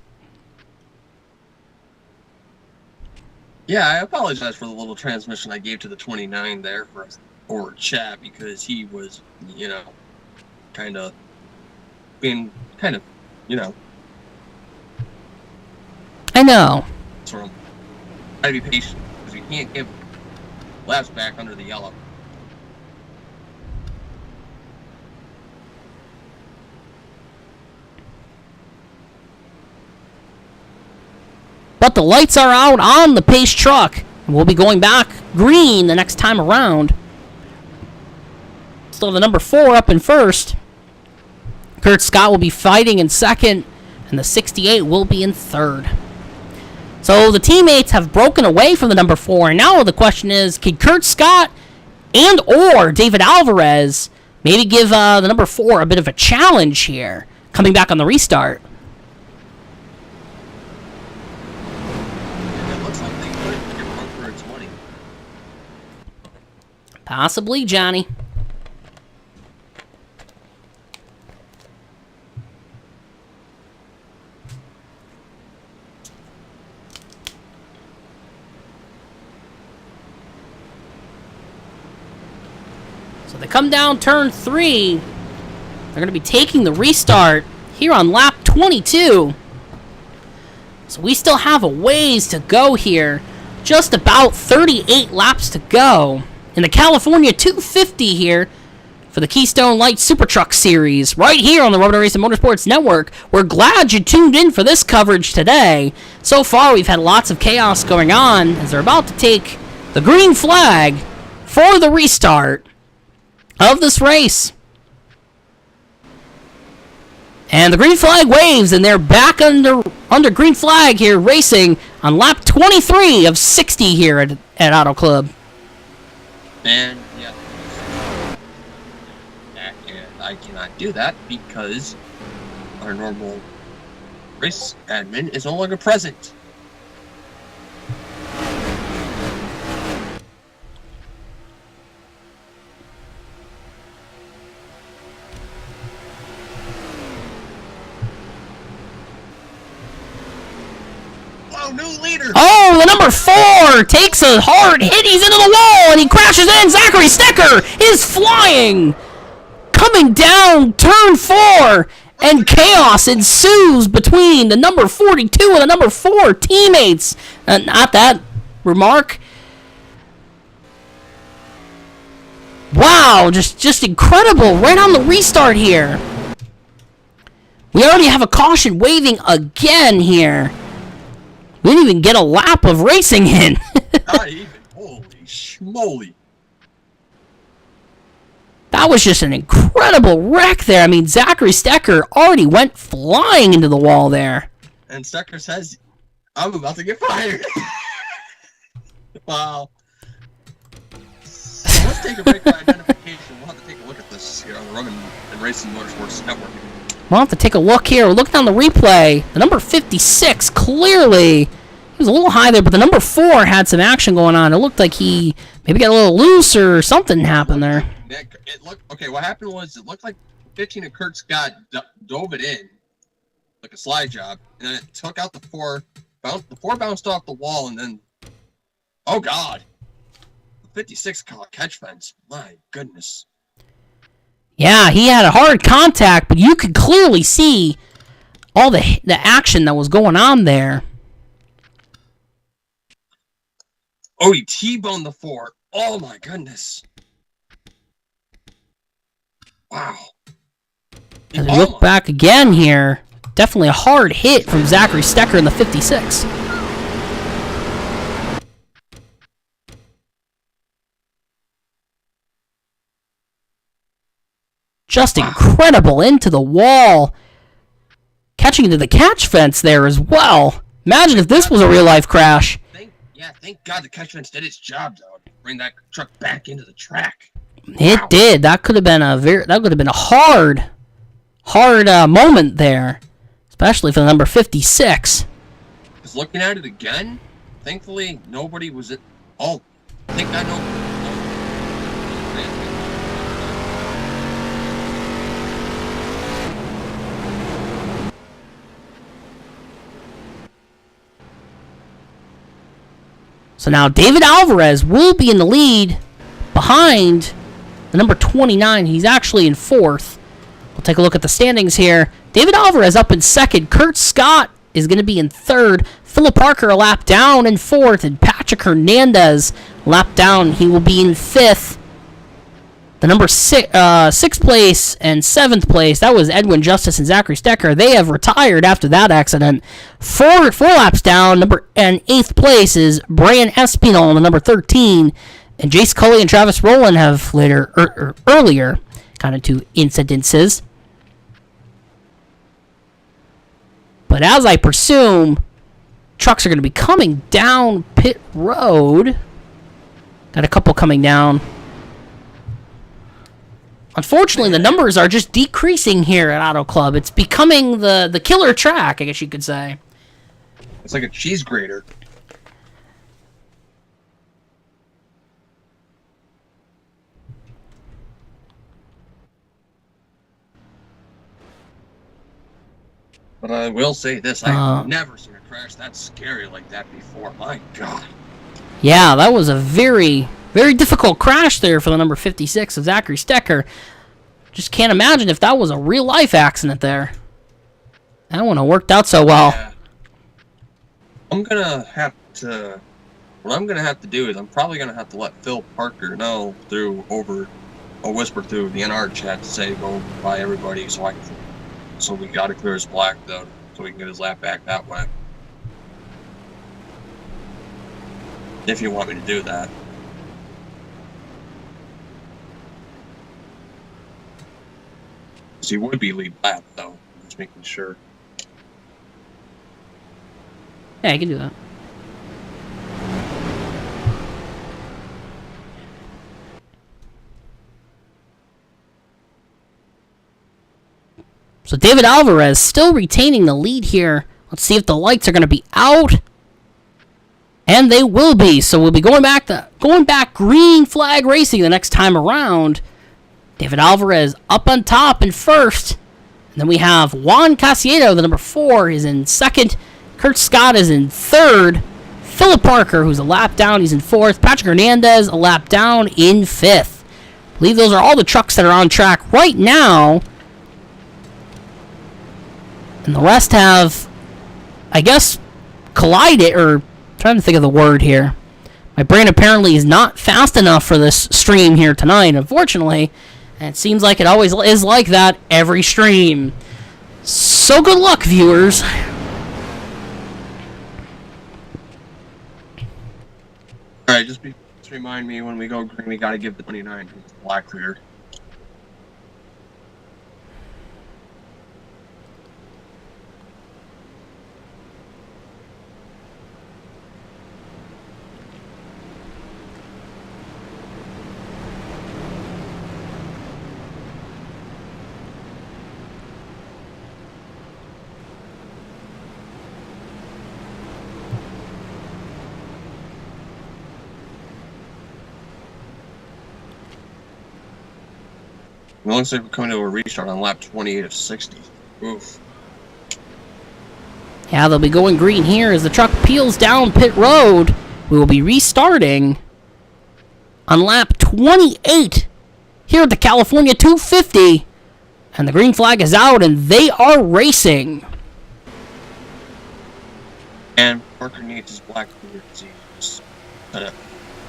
Yeah, I apologize for the little transmission I gave to the 29 there for chat, because he was, kind of, I know. Sort of, gotta be patient, because we can't give laps back under the yellow. But the lights are out on the Pace truck. And we'll be going back green the next time around. Still the number 4 up in first. Kurt Scott will be fighting in second. And the 68 will be in third. So the teammates have broken away from the number 4. And now the question is, can Kurt Scott and or David Alvarez maybe give the number 4 a bit of a challenge here, coming back on the restart? Possibly, Johnny. So they come down turn 3. They're going to be taking the restart here on lap 22. So we still have a ways to go here. just about 38 laps to go in the California 250 here for the Keystone Light Supertruck Series, right here on the Racin Motorsports Network. We're glad you tuned in for this coverage today. So far, we've had lots of chaos going on as they're about to take the green flag for the restart of this race. And the green flag waves, and they're back under green flag here, racing on lap 23 of 60 here at Auto Club. And yeah, and I cannot do that because our normal race admin is no longer present. New leader. Oh, the number 4 takes a hard hit. He's into the wall, and he crashes in. Zachary Stecker is flying. Coming down turn 4, and chaos ensues between the number 42 and the number 4 teammates. Not that remark. Wow, just incredible. Right on the restart here. We already have a caution waving again here. We didn't even get a lap of racing in. Not even. Holy schmoly. That was just an incredible wreck there. I mean, Zachary Stecker already went flying into the wall there. And Stecker says, I'm about to get fired. Wow. So let's take a break for identification. We'll have to take a look at this here on the Rubbin and Racing Motorsports Network. We'll have to take a look here. We're looking on the replay. The number 56, clearly, he was a little high there, but the number 4 had some action going on. It looked like he maybe got a little loose or something happened there. It looked okay. What happened was it looked like 15 of Kurt Scott dove it in like a slide job, and then it took out the 4. The 4 bounced off the wall, and then oh god, the 56 caught catch fence. My goodness. Yeah, he had a hard contact, but you could clearly see all the action that was going on there. Oh, he T-boned the 4. Oh my goodness. Wow. As we look back again here, definitely a hard hit from Zachary Stecker in the 56. Just incredible into the wall. Catching into the catch fence there as well. Imagine if this was a real-life crash. Thank God the catch fence did its job, though. Bring that truck back into the track. It did. That could have been a hard moment there, especially for the number 56. Because looking at it again, thankfully nobody was at all. Thank God no. So now David Alvarez will be in the lead behind the number 29. He's actually in 4th. We'll take a look at the standings here. David Alvarez up in 2nd. Kurt Scott is going to be in 3rd. Philip Parker a lap down in 4th. And Patrick Hernandez lap down. He will be in 5th. The number 6th place and 7th place, that was Edwin Justice and Zachary Stecker. They have retired after that accident. Four laps down, and 8th place is Brian Espinal, the number 13. And Jace Cully and Travis Rowland have earlier kind of 2 incidences. But as I presume, trucks are going to be coming down pit road. Got a couple coming down. Unfortunately, the numbers are just decreasing here at Auto Club. It's becoming the killer track, I guess you could say. It's like a cheese grater. But I will say this, I've never seen a crash that scary like that before. My God. Yeah, that was a very, very difficult crash there for the number 56 of Zachary Stecker. Just can't imagine if that was a real-life accident there. That wouldn't have worked out so well. Yeah. I'm going to have to what I'm going to have to do is I'm probably going to have to let Phil Parker know through over a whisper through the NR chat to say go by everybody so we got to clear his black though so we can get his lap back that way. If you want me to do that. Because he would be lead lap though. Just making sure. Yeah, I can do that. So David Alvarez still retaining the lead here. Let's see if the lights are going to be out. And they will be. So we'll be going back green flag racing the next time around. David Alvarez up on top in first. And then we have Juan Casiedo, the number 4, is in second. Kurt Scott is in third. Philip Parker, who's a lap down, he's in fourth. Patrick Hernandez, a lap down, in fifth. I believe those are all the trucks that are on track right now. And the rest have, I guess, collided, or I'm trying to think of the word here. My brain apparently is not fast enough for this stream here tonight, unfortunately. And it seems like it always is like that every stream. So good luck, viewers. Alright, just remind me when we go green, we gotta give the 29 black clear. It looks like we're coming to a restart on lap 28 of 60. Oof. Yeah, they'll be going green here as the truck peels down pit road. We will be restarting on lap 28 here at the California 250. And the green flag is out, and they are racing. And Parker needs his black clear because he just set up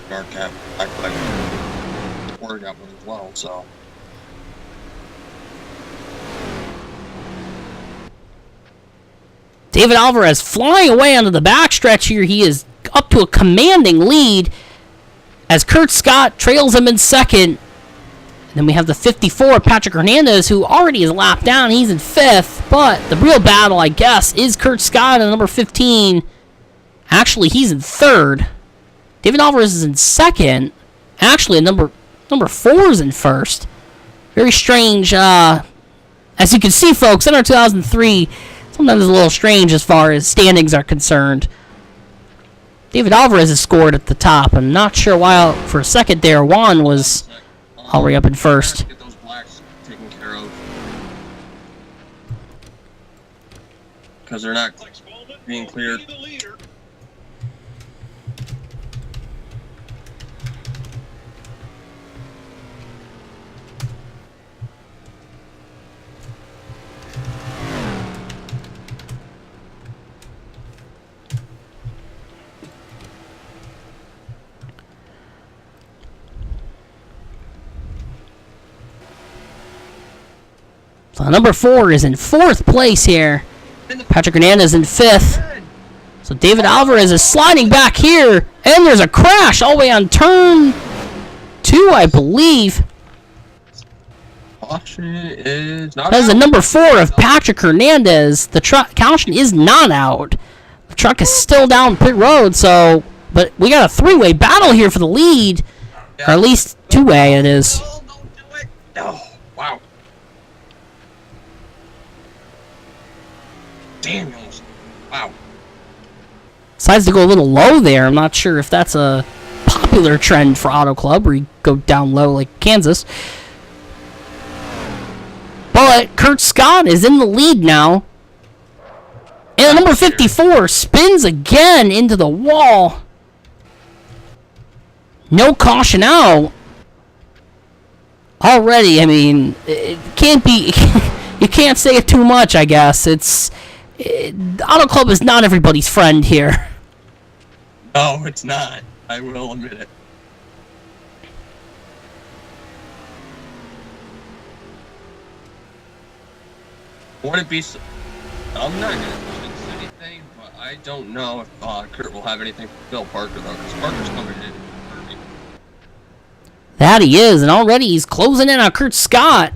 dark cap, black flag. Or got one as well, so. David Alvarez flying away onto the backstretch here. He is up to a commanding lead as Kurt Scott trails him in second. And then we have the 54, Patrick Hernandez, who already is lapped down. He's in fifth, but the real battle, I guess, is Kurt Scott at number 15. Actually, he's in third. David Alvarez is in second. Actually, number 4 is in first. Very strange. As you can see, folks, NR 2003... sometimes it's a little strange as far as standings are concerned. David Alvarez has scored at the top. I'm not sure why for a second there Juan was already up in first. Get those blacks taken care of. Because they're not being cleared. So number 4 is in fourth place here. Patrick Hernandez in fifth. So David Alvarez is sliding back here. And there's a crash all the way on turn 2, I believe. Caution is not That is the out. number 4 of Patrick Hernandez. The caution is not out. The truck is still down pit road, so... But we got a 3-way battle here for the lead. Or at least 2-way it is. Oh, don't do it. Oh, wow. Damn, wow. Decides to go a little low there. I'm not sure if that's a popular trend for Auto Club, where you go down low like Kansas. But Kurt Scott is in the lead now. And number 54 spins again into the wall. No caution out. Already, I mean, it can't be... You can't say it too much, I guess. Auto Club is not everybody's friend here. No, it's not. I will admit it. Would it be... I'm not going to jinx anything, but I don't know if Kurt will have anything for Phil Parker, though, because Parker's coming in early. That he is, and already he's closing in on Kurt Scott.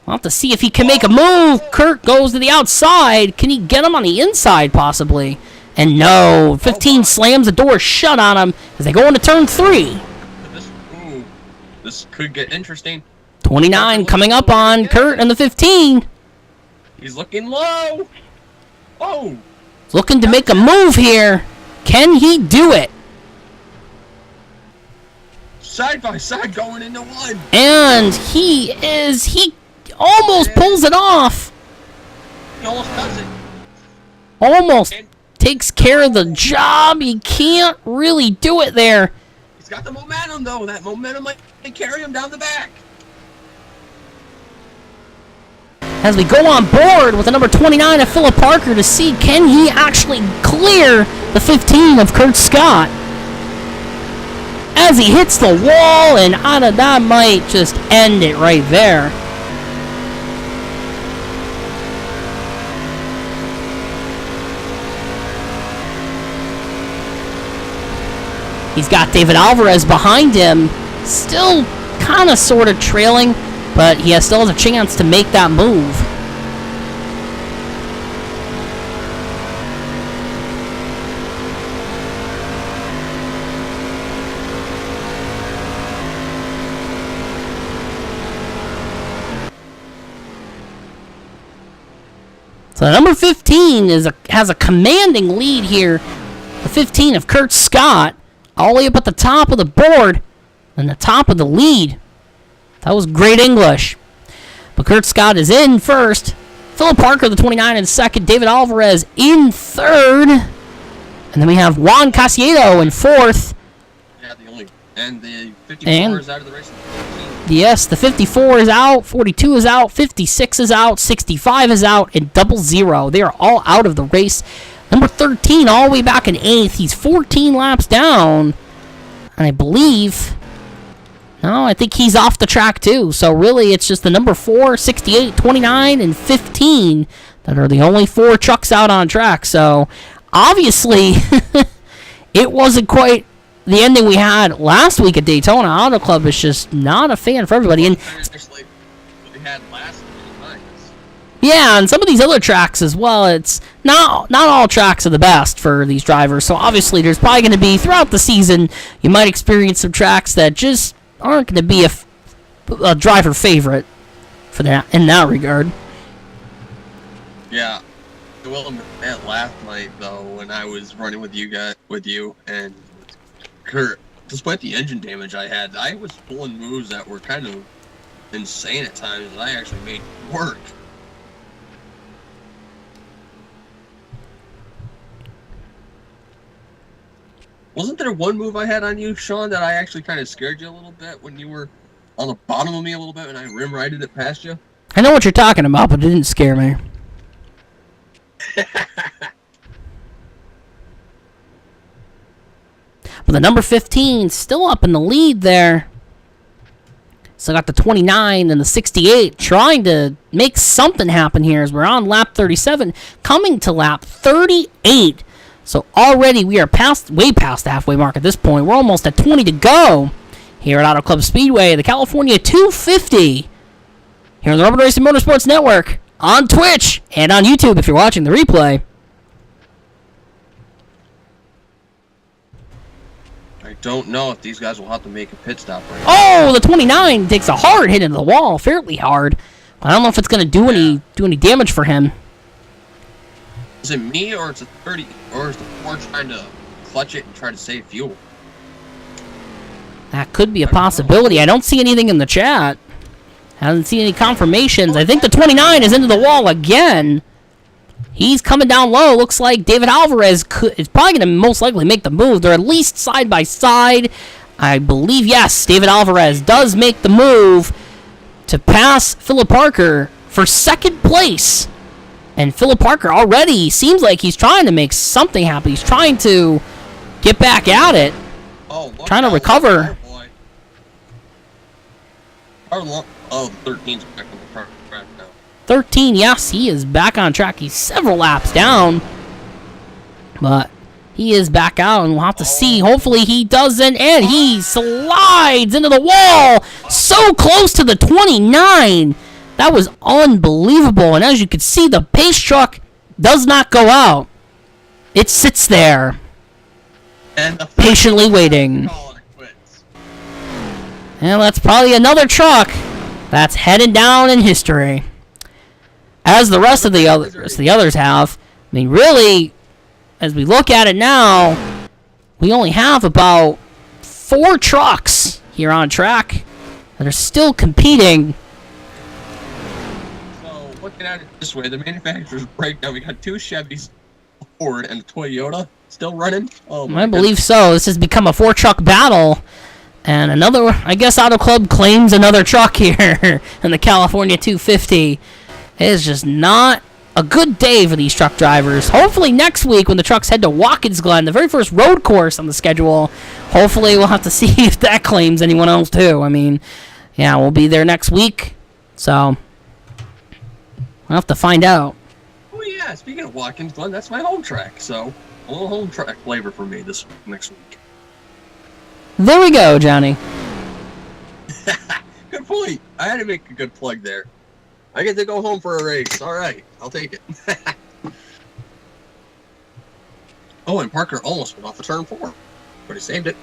We'll have to see if he can make a move. Kurt goes to the outside. Can he get him on the inside, possibly? And no, 15 slams the door shut on him as they go into turn 3. This could get interesting. 29 coming up on Kurt and the 15. He's looking low. Oh. Looking to make a move here. Can he do it? Side by side going into one. And he almost pulls it off. He almost does it. Almost takes care of the job. He can't really do it there. He's got the momentum, though. That momentum might carry him down the back. As we go on board with the number 29 of Philip Parker to see can he actually clear the 15 of Kurt Scott. As he hits the wall, and that might just end it right there. He's got David Alvarez behind him, still kind of sort of trailing, but he still has a chance to make that move. So number 15 has a commanding lead here. The 15 of Kurt Scott, all the way up at the top of the board and the top of the lead. That was great English. But Kurt Scott is in first. Philip Parker, the 29, in second. David Alvarez in third. And then we have Juan Casiedo in fourth. Yeah, and the 54 is out of the race. Yes, the 54 is out, 42 is out, 56 is out, 65 is out, and 00. They are all out of the race. Number 13 all the way back in 8th. He's 14 laps down. And I believe... No, I think he's off the track too. So really, it's just the number 4, 68, 29, and 15 that are the only 4 trucks out on track. So obviously, it wasn't quite the ending we had last week at Daytona. Auto Club is just not a fan for everybody. And yeah, and some of these other tracks as well. It's not all tracks are the best for these drivers. So obviously, there's probably going to be throughout the season, you might experience some tracks that just aren't going to be a driver favorite for that in that regard. Yeah, I will admit that last night though, when I was running with you and Kurt, despite the engine damage I had, I was pulling moves that were kind of insane at times, and I actually made it work. Wasn't there one move I had on you, Sean, that I actually kind of scared you a little bit when you were on the bottom of me a little bit and I rim-righted it past you? I know what you're talking about, but it didn't scare me. But the number 15 still up in the lead there. So got the 29 and the 68 trying to make something happen here as we're on lap 37, coming to lap 38. So already we are way past the halfway mark at this point. We're almost at 20 to go here at Auto Club Speedway, the California 250. Here on the Racin Motorsports Network, on Twitch, and on YouTube if you're watching the replay. I don't know if these guys will have to make a pit stop right now. Oh, the 29 takes a hard hit into the wall, fairly hard. I don't know if it's going to do any damage for him. Is it me, or it's a 30, or is the Ford trying to clutch it and try to save fuel? That could be a possibility. I don't see anything in the chat. Haven't seen any confirmations. I think the 29 is into the wall again. He's coming down low. Looks like David Alvarez is probably going to most likely make the move. They're at least side by side. I believe, yes, David Alvarez does make the move to pass Philip Parker for second place. And Philip Parker already seems like he's trying to make something happen. He's trying to get back at it. Oh, Trying to recover. Oh, boy. Oh, the 13's back on the track now. 13, yes, he is back on track. He's several laps down. But he is back out, and we'll have to see. Hopefully he doesn't, and he slides into the wall. So close to the 29. That was unbelievable. And as you can see, the pace truck does not go out. It sits there, And the patiently waiting. And that's probably another truck that's headed down in history. As the rest of the others have. I mean, really, as we look at it now, we only have about 4 trucks here on track that are still competing. So, looking at it this way, the manufacturer's breakdown, we got 2 Chevys, a Ford, and a Toyota still running. Oh, my I believe so. This has become a 4-truck battle. And another, I guess Auto Club claims another truck here in the California 250. It is just not a good day for these truck drivers. Hopefully next week when the trucks head to Watkins Glen, the very first road course on the schedule, hopefully we'll have to see if that claims anyone else too. I mean, yeah, we'll be there next week. So, we'll have to find out. Oh, yeah, speaking of Watkins Glen, that's my home track. So, a little home track flavor for me this next week. There we go, Johnny. Good point. I had to make a good plug there. I get to go home for a race. All right, I'll take it. Oh, and Parker almost went off of turn 4, but he saved it.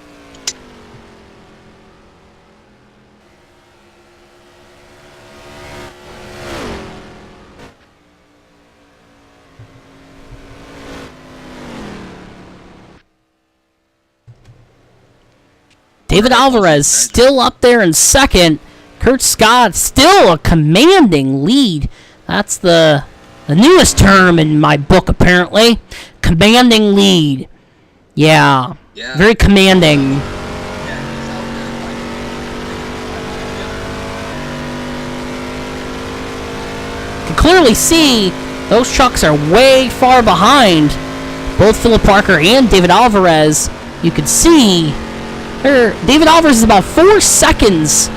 David Alvarez still up there in second. Kurt Scott still a commanding lead. That's the newest term in my book, apparently. Commanding lead. Yeah. Very commanding. You can clearly see those trucks are way far behind both Philip Parker and David Alvarez. You can see David Alvarez is about 4 seconds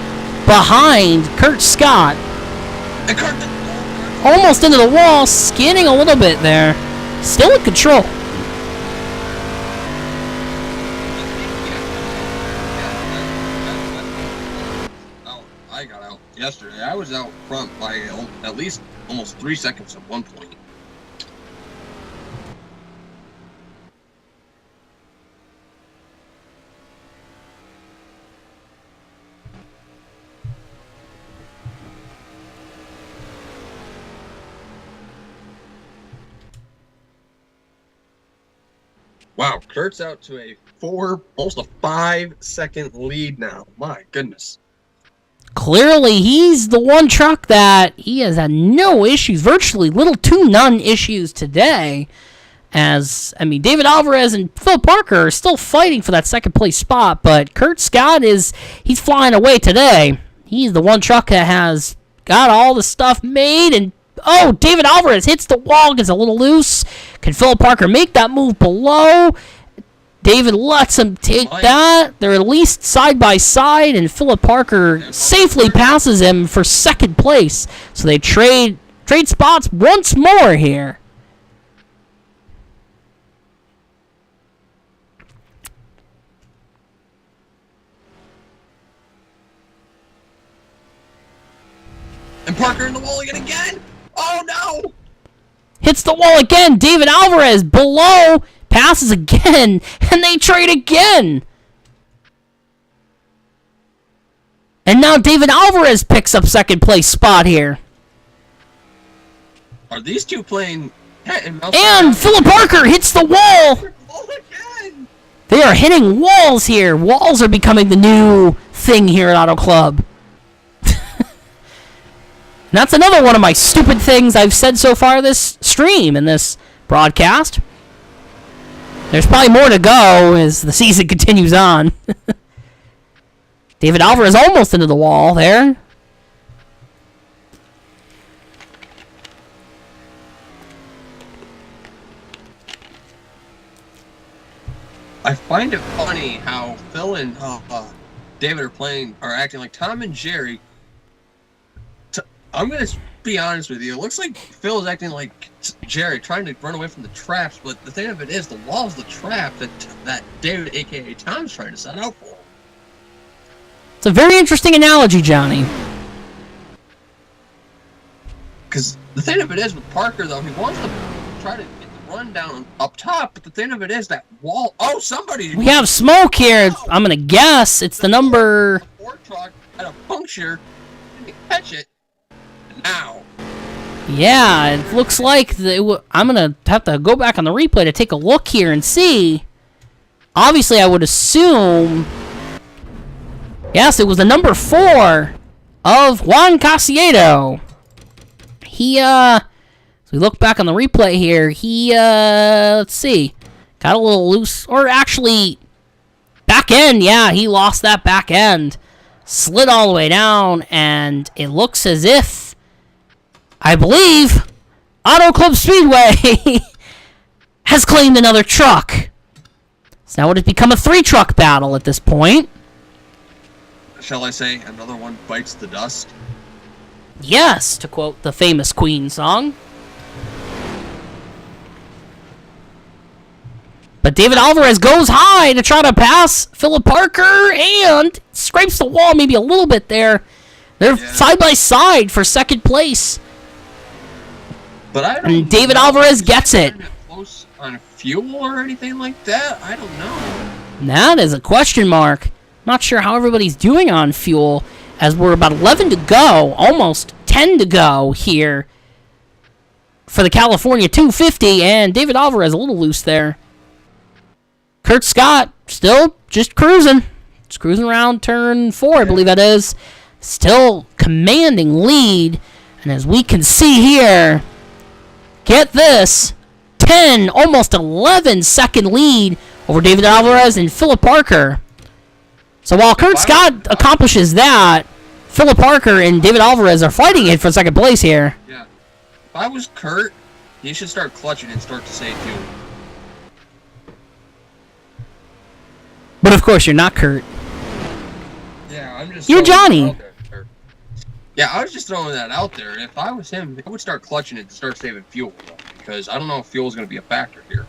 behind Kurt Scott. Almost into the wall, skidding a little bit there. Still in control. I got out yesterday. I was out front by at least almost 3 seconds at one point. Wow, Kurt's out to a almost a 5-second lead now. My goodness. Clearly, he's the one truck that he has had no issues, virtually little to none issues today. David Alvarez and Phil Parker are still fighting for that second place spot, but Kurt Scott he's flying away today. He's the one truck that has got all the stuff made, and David Alvarez hits the wall, gets a little loose. Can Philip Parker make that move below? David lets him take that. They're at least side by side, and Philip Parker safely passes him for second place. So they trade spots once more here. And Parker in the wall again. Oh no! Hits the wall again. David Alvarez below, passes again, and they trade again. And now David Alvarez picks up second place spot here. Are these two playing cat and mouse? And Philip Parker hits the wall. Again. They are hitting walls here. Walls are becoming the new thing here at Auto Club. And that's another one of my stupid things I've said so far this stream and this broadcast. There's probably more to go as the season continues on. David Alvarez almost into the wall there. I find it funny how Phil and David are acting like Tom and Jerry. I'm gonna be honest with you. It looks like Phil is acting like Jerry, trying to run away from the traps. But the thing of it is, the wall's the trap that David, aka Tom's, trying to set out for him. It's a very interesting analogy, Johnny. Because the thing of it is with Parker, though, he wants to try to get the run down up top. But the thing of it is that wall. Oh, somebody! We have smoke here. I'm gonna guess it's the number. Ford truck had a puncture. Didn't catch it. Now. Yeah, it looks like I'm gonna have to go back on the replay to take a look here and see. Obviously, I would assume. Yes, it was the number 4 of Juan Casiedo. So we look back on the replay here. Let's see, got a little loose, or actually, back end. Yeah, he lost that back end, slid all the way down, and it looks as if, I believe, Auto Club Speedway has claimed another truck. So now it has become a 3-truck battle at this point. Shall I say, another one bites the dust? Yes, to quote the famous Queen song. But David Alvarez goes high to try to pass Philip Parker and scrapes the wall maybe a little bit there. They're side by side for second place. But I don't and David Alvarez gets it. Close on fuel or anything like that? I don't know. That is a question mark. Not sure how everybody's doing on fuel, as we're about 11 to go, almost 10 to go here for the California 250, and David Alvarez a little loose there. Kurt Scott still just cruising. Just cruising around turn 4, I believe that is. Still commanding lead, and as we can see here, get this, 10, almost 11-second lead over David Alvarez and Philip Parker. So while Kurt Scott accomplishes that, Philip Parker and David Alvarez are fighting it for second place here. Yeah. If I was Kurt, he should start clutching and start to save fuel. But of course, you're not Kurt. Yeah, I'm just. You're Johnny. Yeah, I was just throwing that out there. If I was him, I would start clutching it to start saving fuel, because I don't know if fuel is going to be a factor here.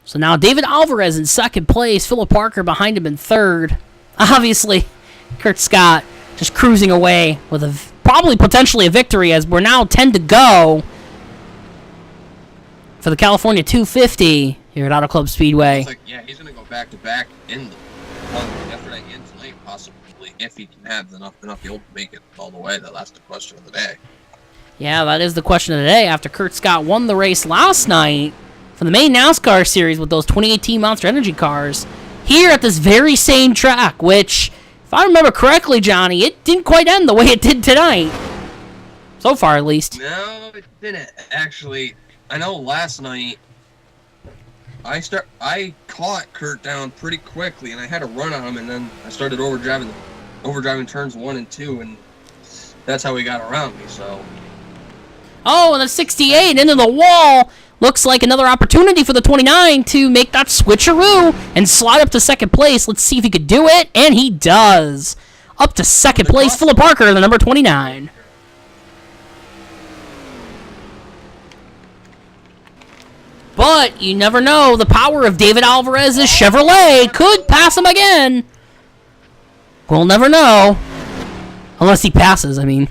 So now David Alvarez in second place, Philip Parker behind him in third. Obviously, Kurt Scott just cruising away with probably potentially a victory, as we're now 10 to go for the California 250 here at Auto Club Speedway. Yeah, he's going to go back-to-back in the one after that end tonight, possibly, if he can have enough fuel to make it all the way. That's the question of the day. Yeah, that is the question of the day, after Kurt Scott won the race last night for the Main NASCAR Series with those 2018 Monster Energy cars here at this very same track, which, if I remember correctly, Johnny, it didn't quite end the way it did tonight. So far, at least. No, it didn't. Actually, I know last night I caught Kurt down pretty quickly, and I had a run on him, and then I started overdriving turns 1 and 2, and that's how he got around me. So. Oh, and the 68 into the wall. Looks like another opportunity for the 29 to make that switcheroo and slide up to second place. Let's see if he could do it, and he does. Up to second place, Philip Parker, the number 29. But you never know. The power of David Alvarez's Chevrolet could pass him again. We'll never know. Unless he passes, I mean.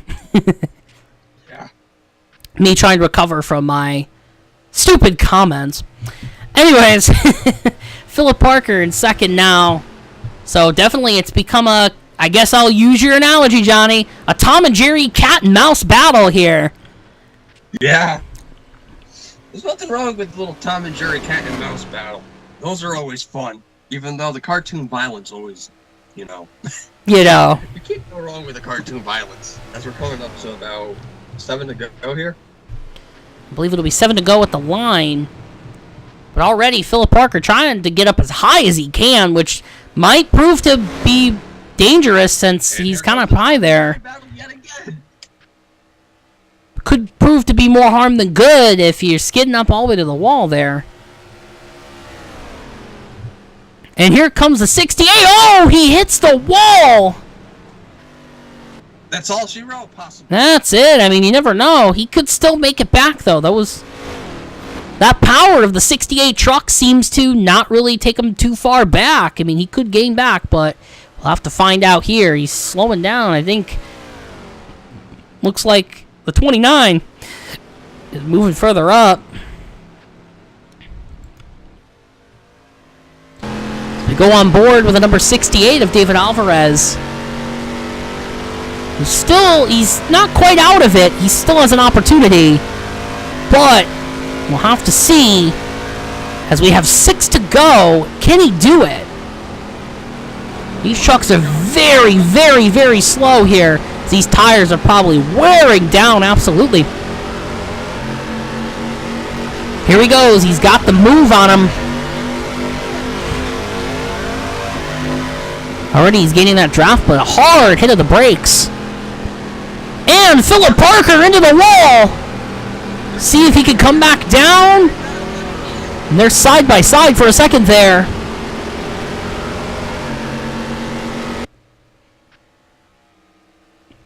Yeah. Me trying to recover from my stupid comments. Anyways, Philip Parker in second now. So definitely it's become I guess I'll use your analogy, Johnny, a Tom and Jerry cat and mouse battle here. Yeah. There's nothing wrong with the little Tom and Jerry cat and mouse battle. Those are always fun. Even though the cartoon violence always, You can't go wrong with the cartoon violence. As we're coming up to about 7 to go here. I believe it'll be 7 to go at the line. But already, Philip Parker trying to get up as high as he can, which might prove to be dangerous since he's kind of high there. Could prove to be more harm than good if you're skidding up all the way to the wall there. And here comes the 68. Oh, he hits the wall. That's all she wrote, possibly. That's it. I mean, you never know. He could still make it back, though. That power of the 68 truck seems to not really take him too far back. I mean, he could gain back, but we'll have to find out here. He's slowing down, I think. Looks like the 29 is moving further up. We go on board with the number 68 of David Alvarez. He's not quite out of it. He still has an opportunity. But we'll have to see. As we have 6 to go, can he do it? These trucks are very, very, very slow here. These tires are probably wearing down, absolutely. Here he goes. He's got the move on him. Already he's gaining that draft, but a hard hit of the brakes. And Philip Parker into the wall. See if he can come back down. And they're side by side for a second there.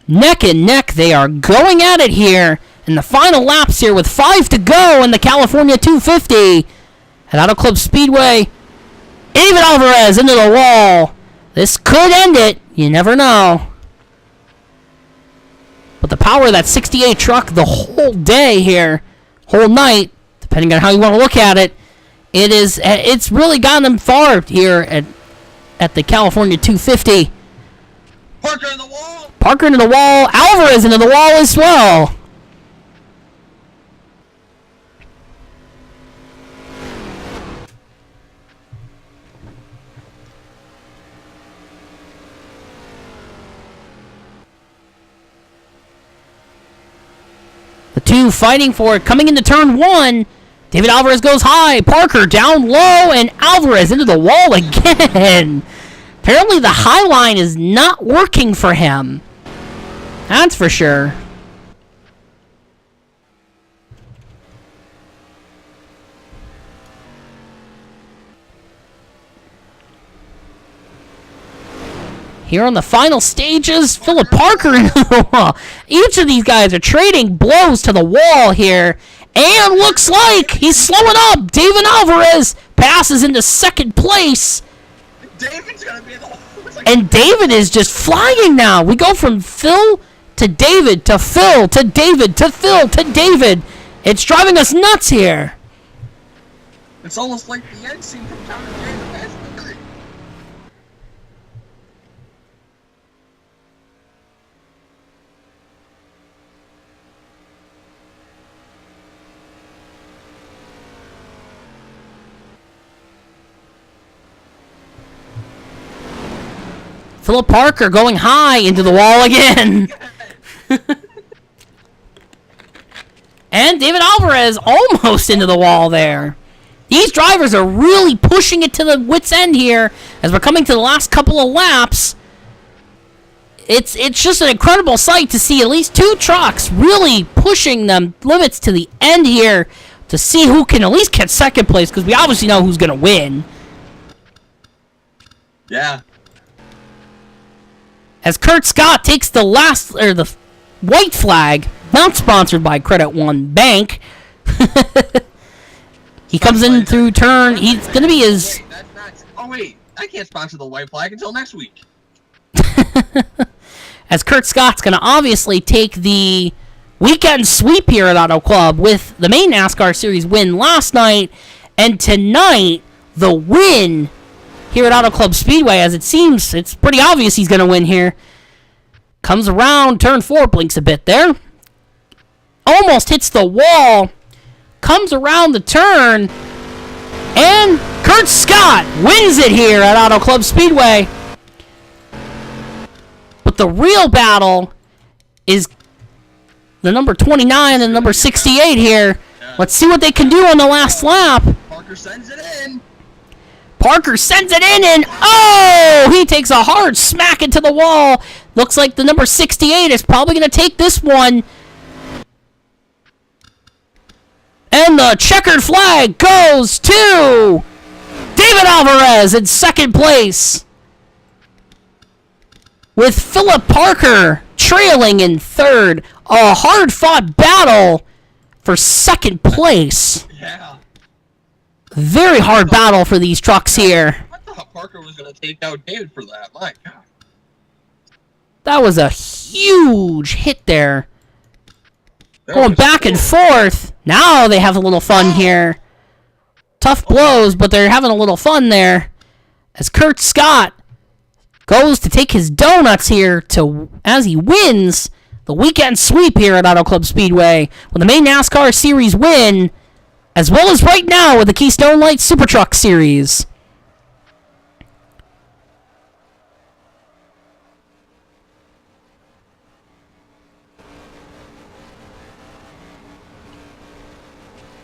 Neck and neck, they are going at it here in the final laps here with 5 to go in the California 250 at Auto Club Speedway. David Alvarez into the wall. This could end it. You never know. But the power of that 68 truck the whole day here, whole night, depending on how you want to look at it, it's really gotten them far here at the California 250. Parker in the wall. Parker into the wall. Alvarez into the wall as well. The two fighting for it. Coming into turn 1. David Alvarez goes high. Parker down low. And Alvarez into the wall again. Apparently the high line is not working for him. That's for sure. Here on the final stages, Philip Parker into the wall. Each of these guys are trading blows to the wall here. And looks like he's slowing up. David Alvarez passes into second place. David's gonna be in the wall. And David is just flying now. We go from Phil to David to Phil to David to Phil to David. It's driving us nuts here. It's almost like the end scene from Tom and Jerry the Fast and the Furious. Philip Parker going high into the wall again. And David Alvarez almost into the wall there. These drivers are really pushing it to the wit's end here as we're coming to the last couple of laps. It's just an incredible sight to see at least 2 trucks really pushing them limits to the end here to see who can at least get second place, because we obviously know who's going to win. Yeah. As Kurt Scott takes the white flag, not sponsored by Credit One Bank. He comes in through turn. He's going to be his... Wait, that's not... Oh, wait. I can't sponsor the white flag until next week. As Kurt Scott's going to obviously take the weekend sweep here at Auto Club with the main NASCAR Series win last night. And tonight, the win here at Auto Club Speedway, as it seems it's pretty obvious he's going to win here. Comes around, turn 4, blinks a bit there. Almost hits the wall. Comes around the turn. And Kurt Scott wins it here at Auto Club Speedway. But the real battle is the number 29 and number 68 here. Let's see what they can do on the last lap. Parker sends it in. Parker sends it in, and oh, he takes a hard smack into the wall. Looks like the number 68 is probably going to take this one. And the checkered flag goes to David Alvarez in second place, with Philip Parker trailing in third. A hard-fought battle for second place. Yeah. Very hard battle for these trucks here. I thought Parker was going to take out David for that. My God. That was a huge hit there. That Going was back cool. and forth. Now they have a little fun here. Tough blows, but they're having a little fun there. As Kurt Scott goes to take his donuts here as he wins the weekend sweep here at Auto Club Speedway with the Main NASCAR Series win, as well as right now with the Keystone Light Supertruck Series.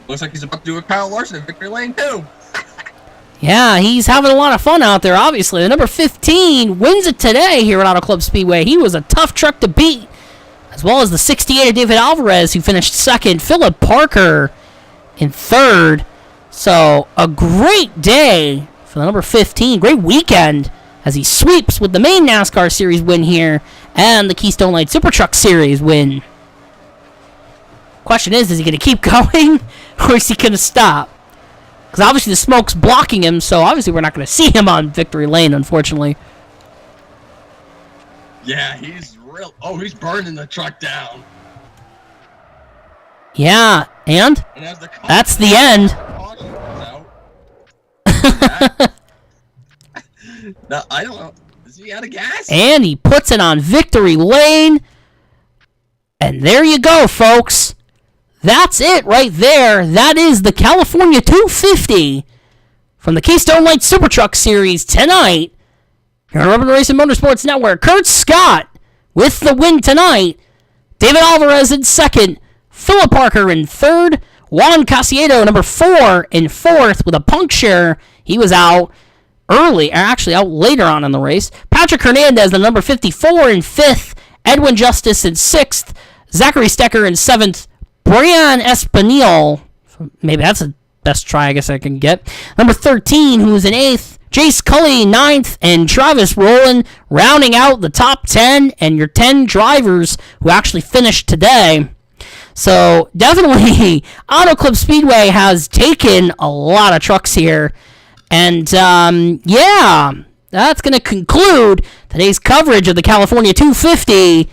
Looks like he's about to do a Kyle Larson in victory lane too. Yeah, he's having a lot of fun out there, obviously. The number 15 wins it today here at Auto Club Speedway. He was a tough truck to beat, as well as the 68 of David Alvarez, who finished second. Philip Parker in third. So, a great day for the number 15. Great weekend as he sweeps with the Main NASCAR Series win here and the Keystone Light Supertruck Series win. Question is he going to keep going or is he going to stop? Because obviously the smoke's blocking him, so obviously we're not going to see him on victory lane, unfortunately. Yeah, he's real. Oh, he's burning the truck down. Yeah, and as the that's the end. caution comes out. No, I don't know. Is he out of gas? And he puts it on victory lane. And there you go, folks. That's it right there. That is the California 250 from the Keystone Light Supertruck Series tonight here on Rubbin Racing Motorsports Network. Kurt Scott with the win tonight. David Alvarez in second. Philip Parker in third. Juan Casiedo, number 4, in fourth with a puncture. He was out early, or actually out later on in the race. Patrick Hernandez, the number 54, in fifth. Edwin Justice in sixth. Zachary Stecker in seventh. Brian Espinal, maybe that's the best try I guess I can get. Number 13, who was in 8th. Jace Cully, 9th. And Travis Rowland rounding out the top 10 and your 10 drivers who actually finished today. So definitely Auto Club Speedway has taken a lot of trucks here. And yeah, that's going to conclude today's coverage of the California 250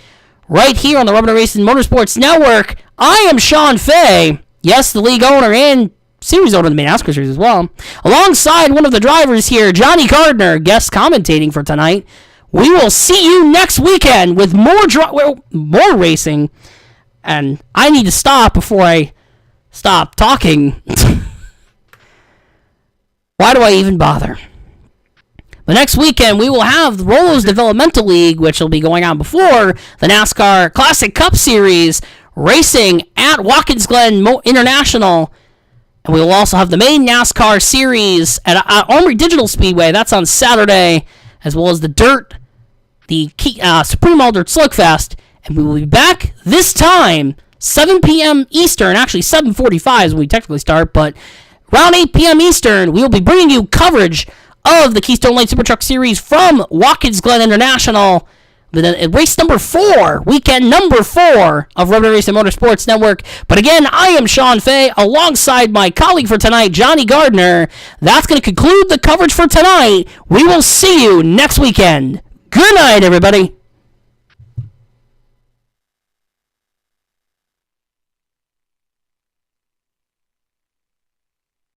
right here on the Rubbin Racing Motorsports Network. I am Sean Fay, yes, the league owner and series owner of the Main NASCAR Series as well, alongside one of the drivers here, Johnny Gardner, guest commentating for tonight. We will see you next weekend with more racing, and I need to stop before I stop talking. Why do I even bother? But next weekend, we will have the Rolos Developmental League, which will be going on before the NASCAR Classic Cup Series, racing at Watkins Glen International. And we will also have the Main NASCAR Series at Armory Digital Speedway. That's on Saturday, as well as the Supreme All Dirt Slugfest. And we will be back this time, 7 p.m. Eastern. Actually, 7:45 is when we technically start, but around 8 p.m. Eastern, we will be bringing you coverage of the Keystone Light Supertruck Series from Watkins Glen International. Race number 4, weekend number 4 of Rubbin Racing Motorsports Network. But again, I am Sean Fay, alongside my colleague for tonight, Johnny Gardner. That's going to conclude the coverage for tonight. We will see you next weekend. Good night, everybody.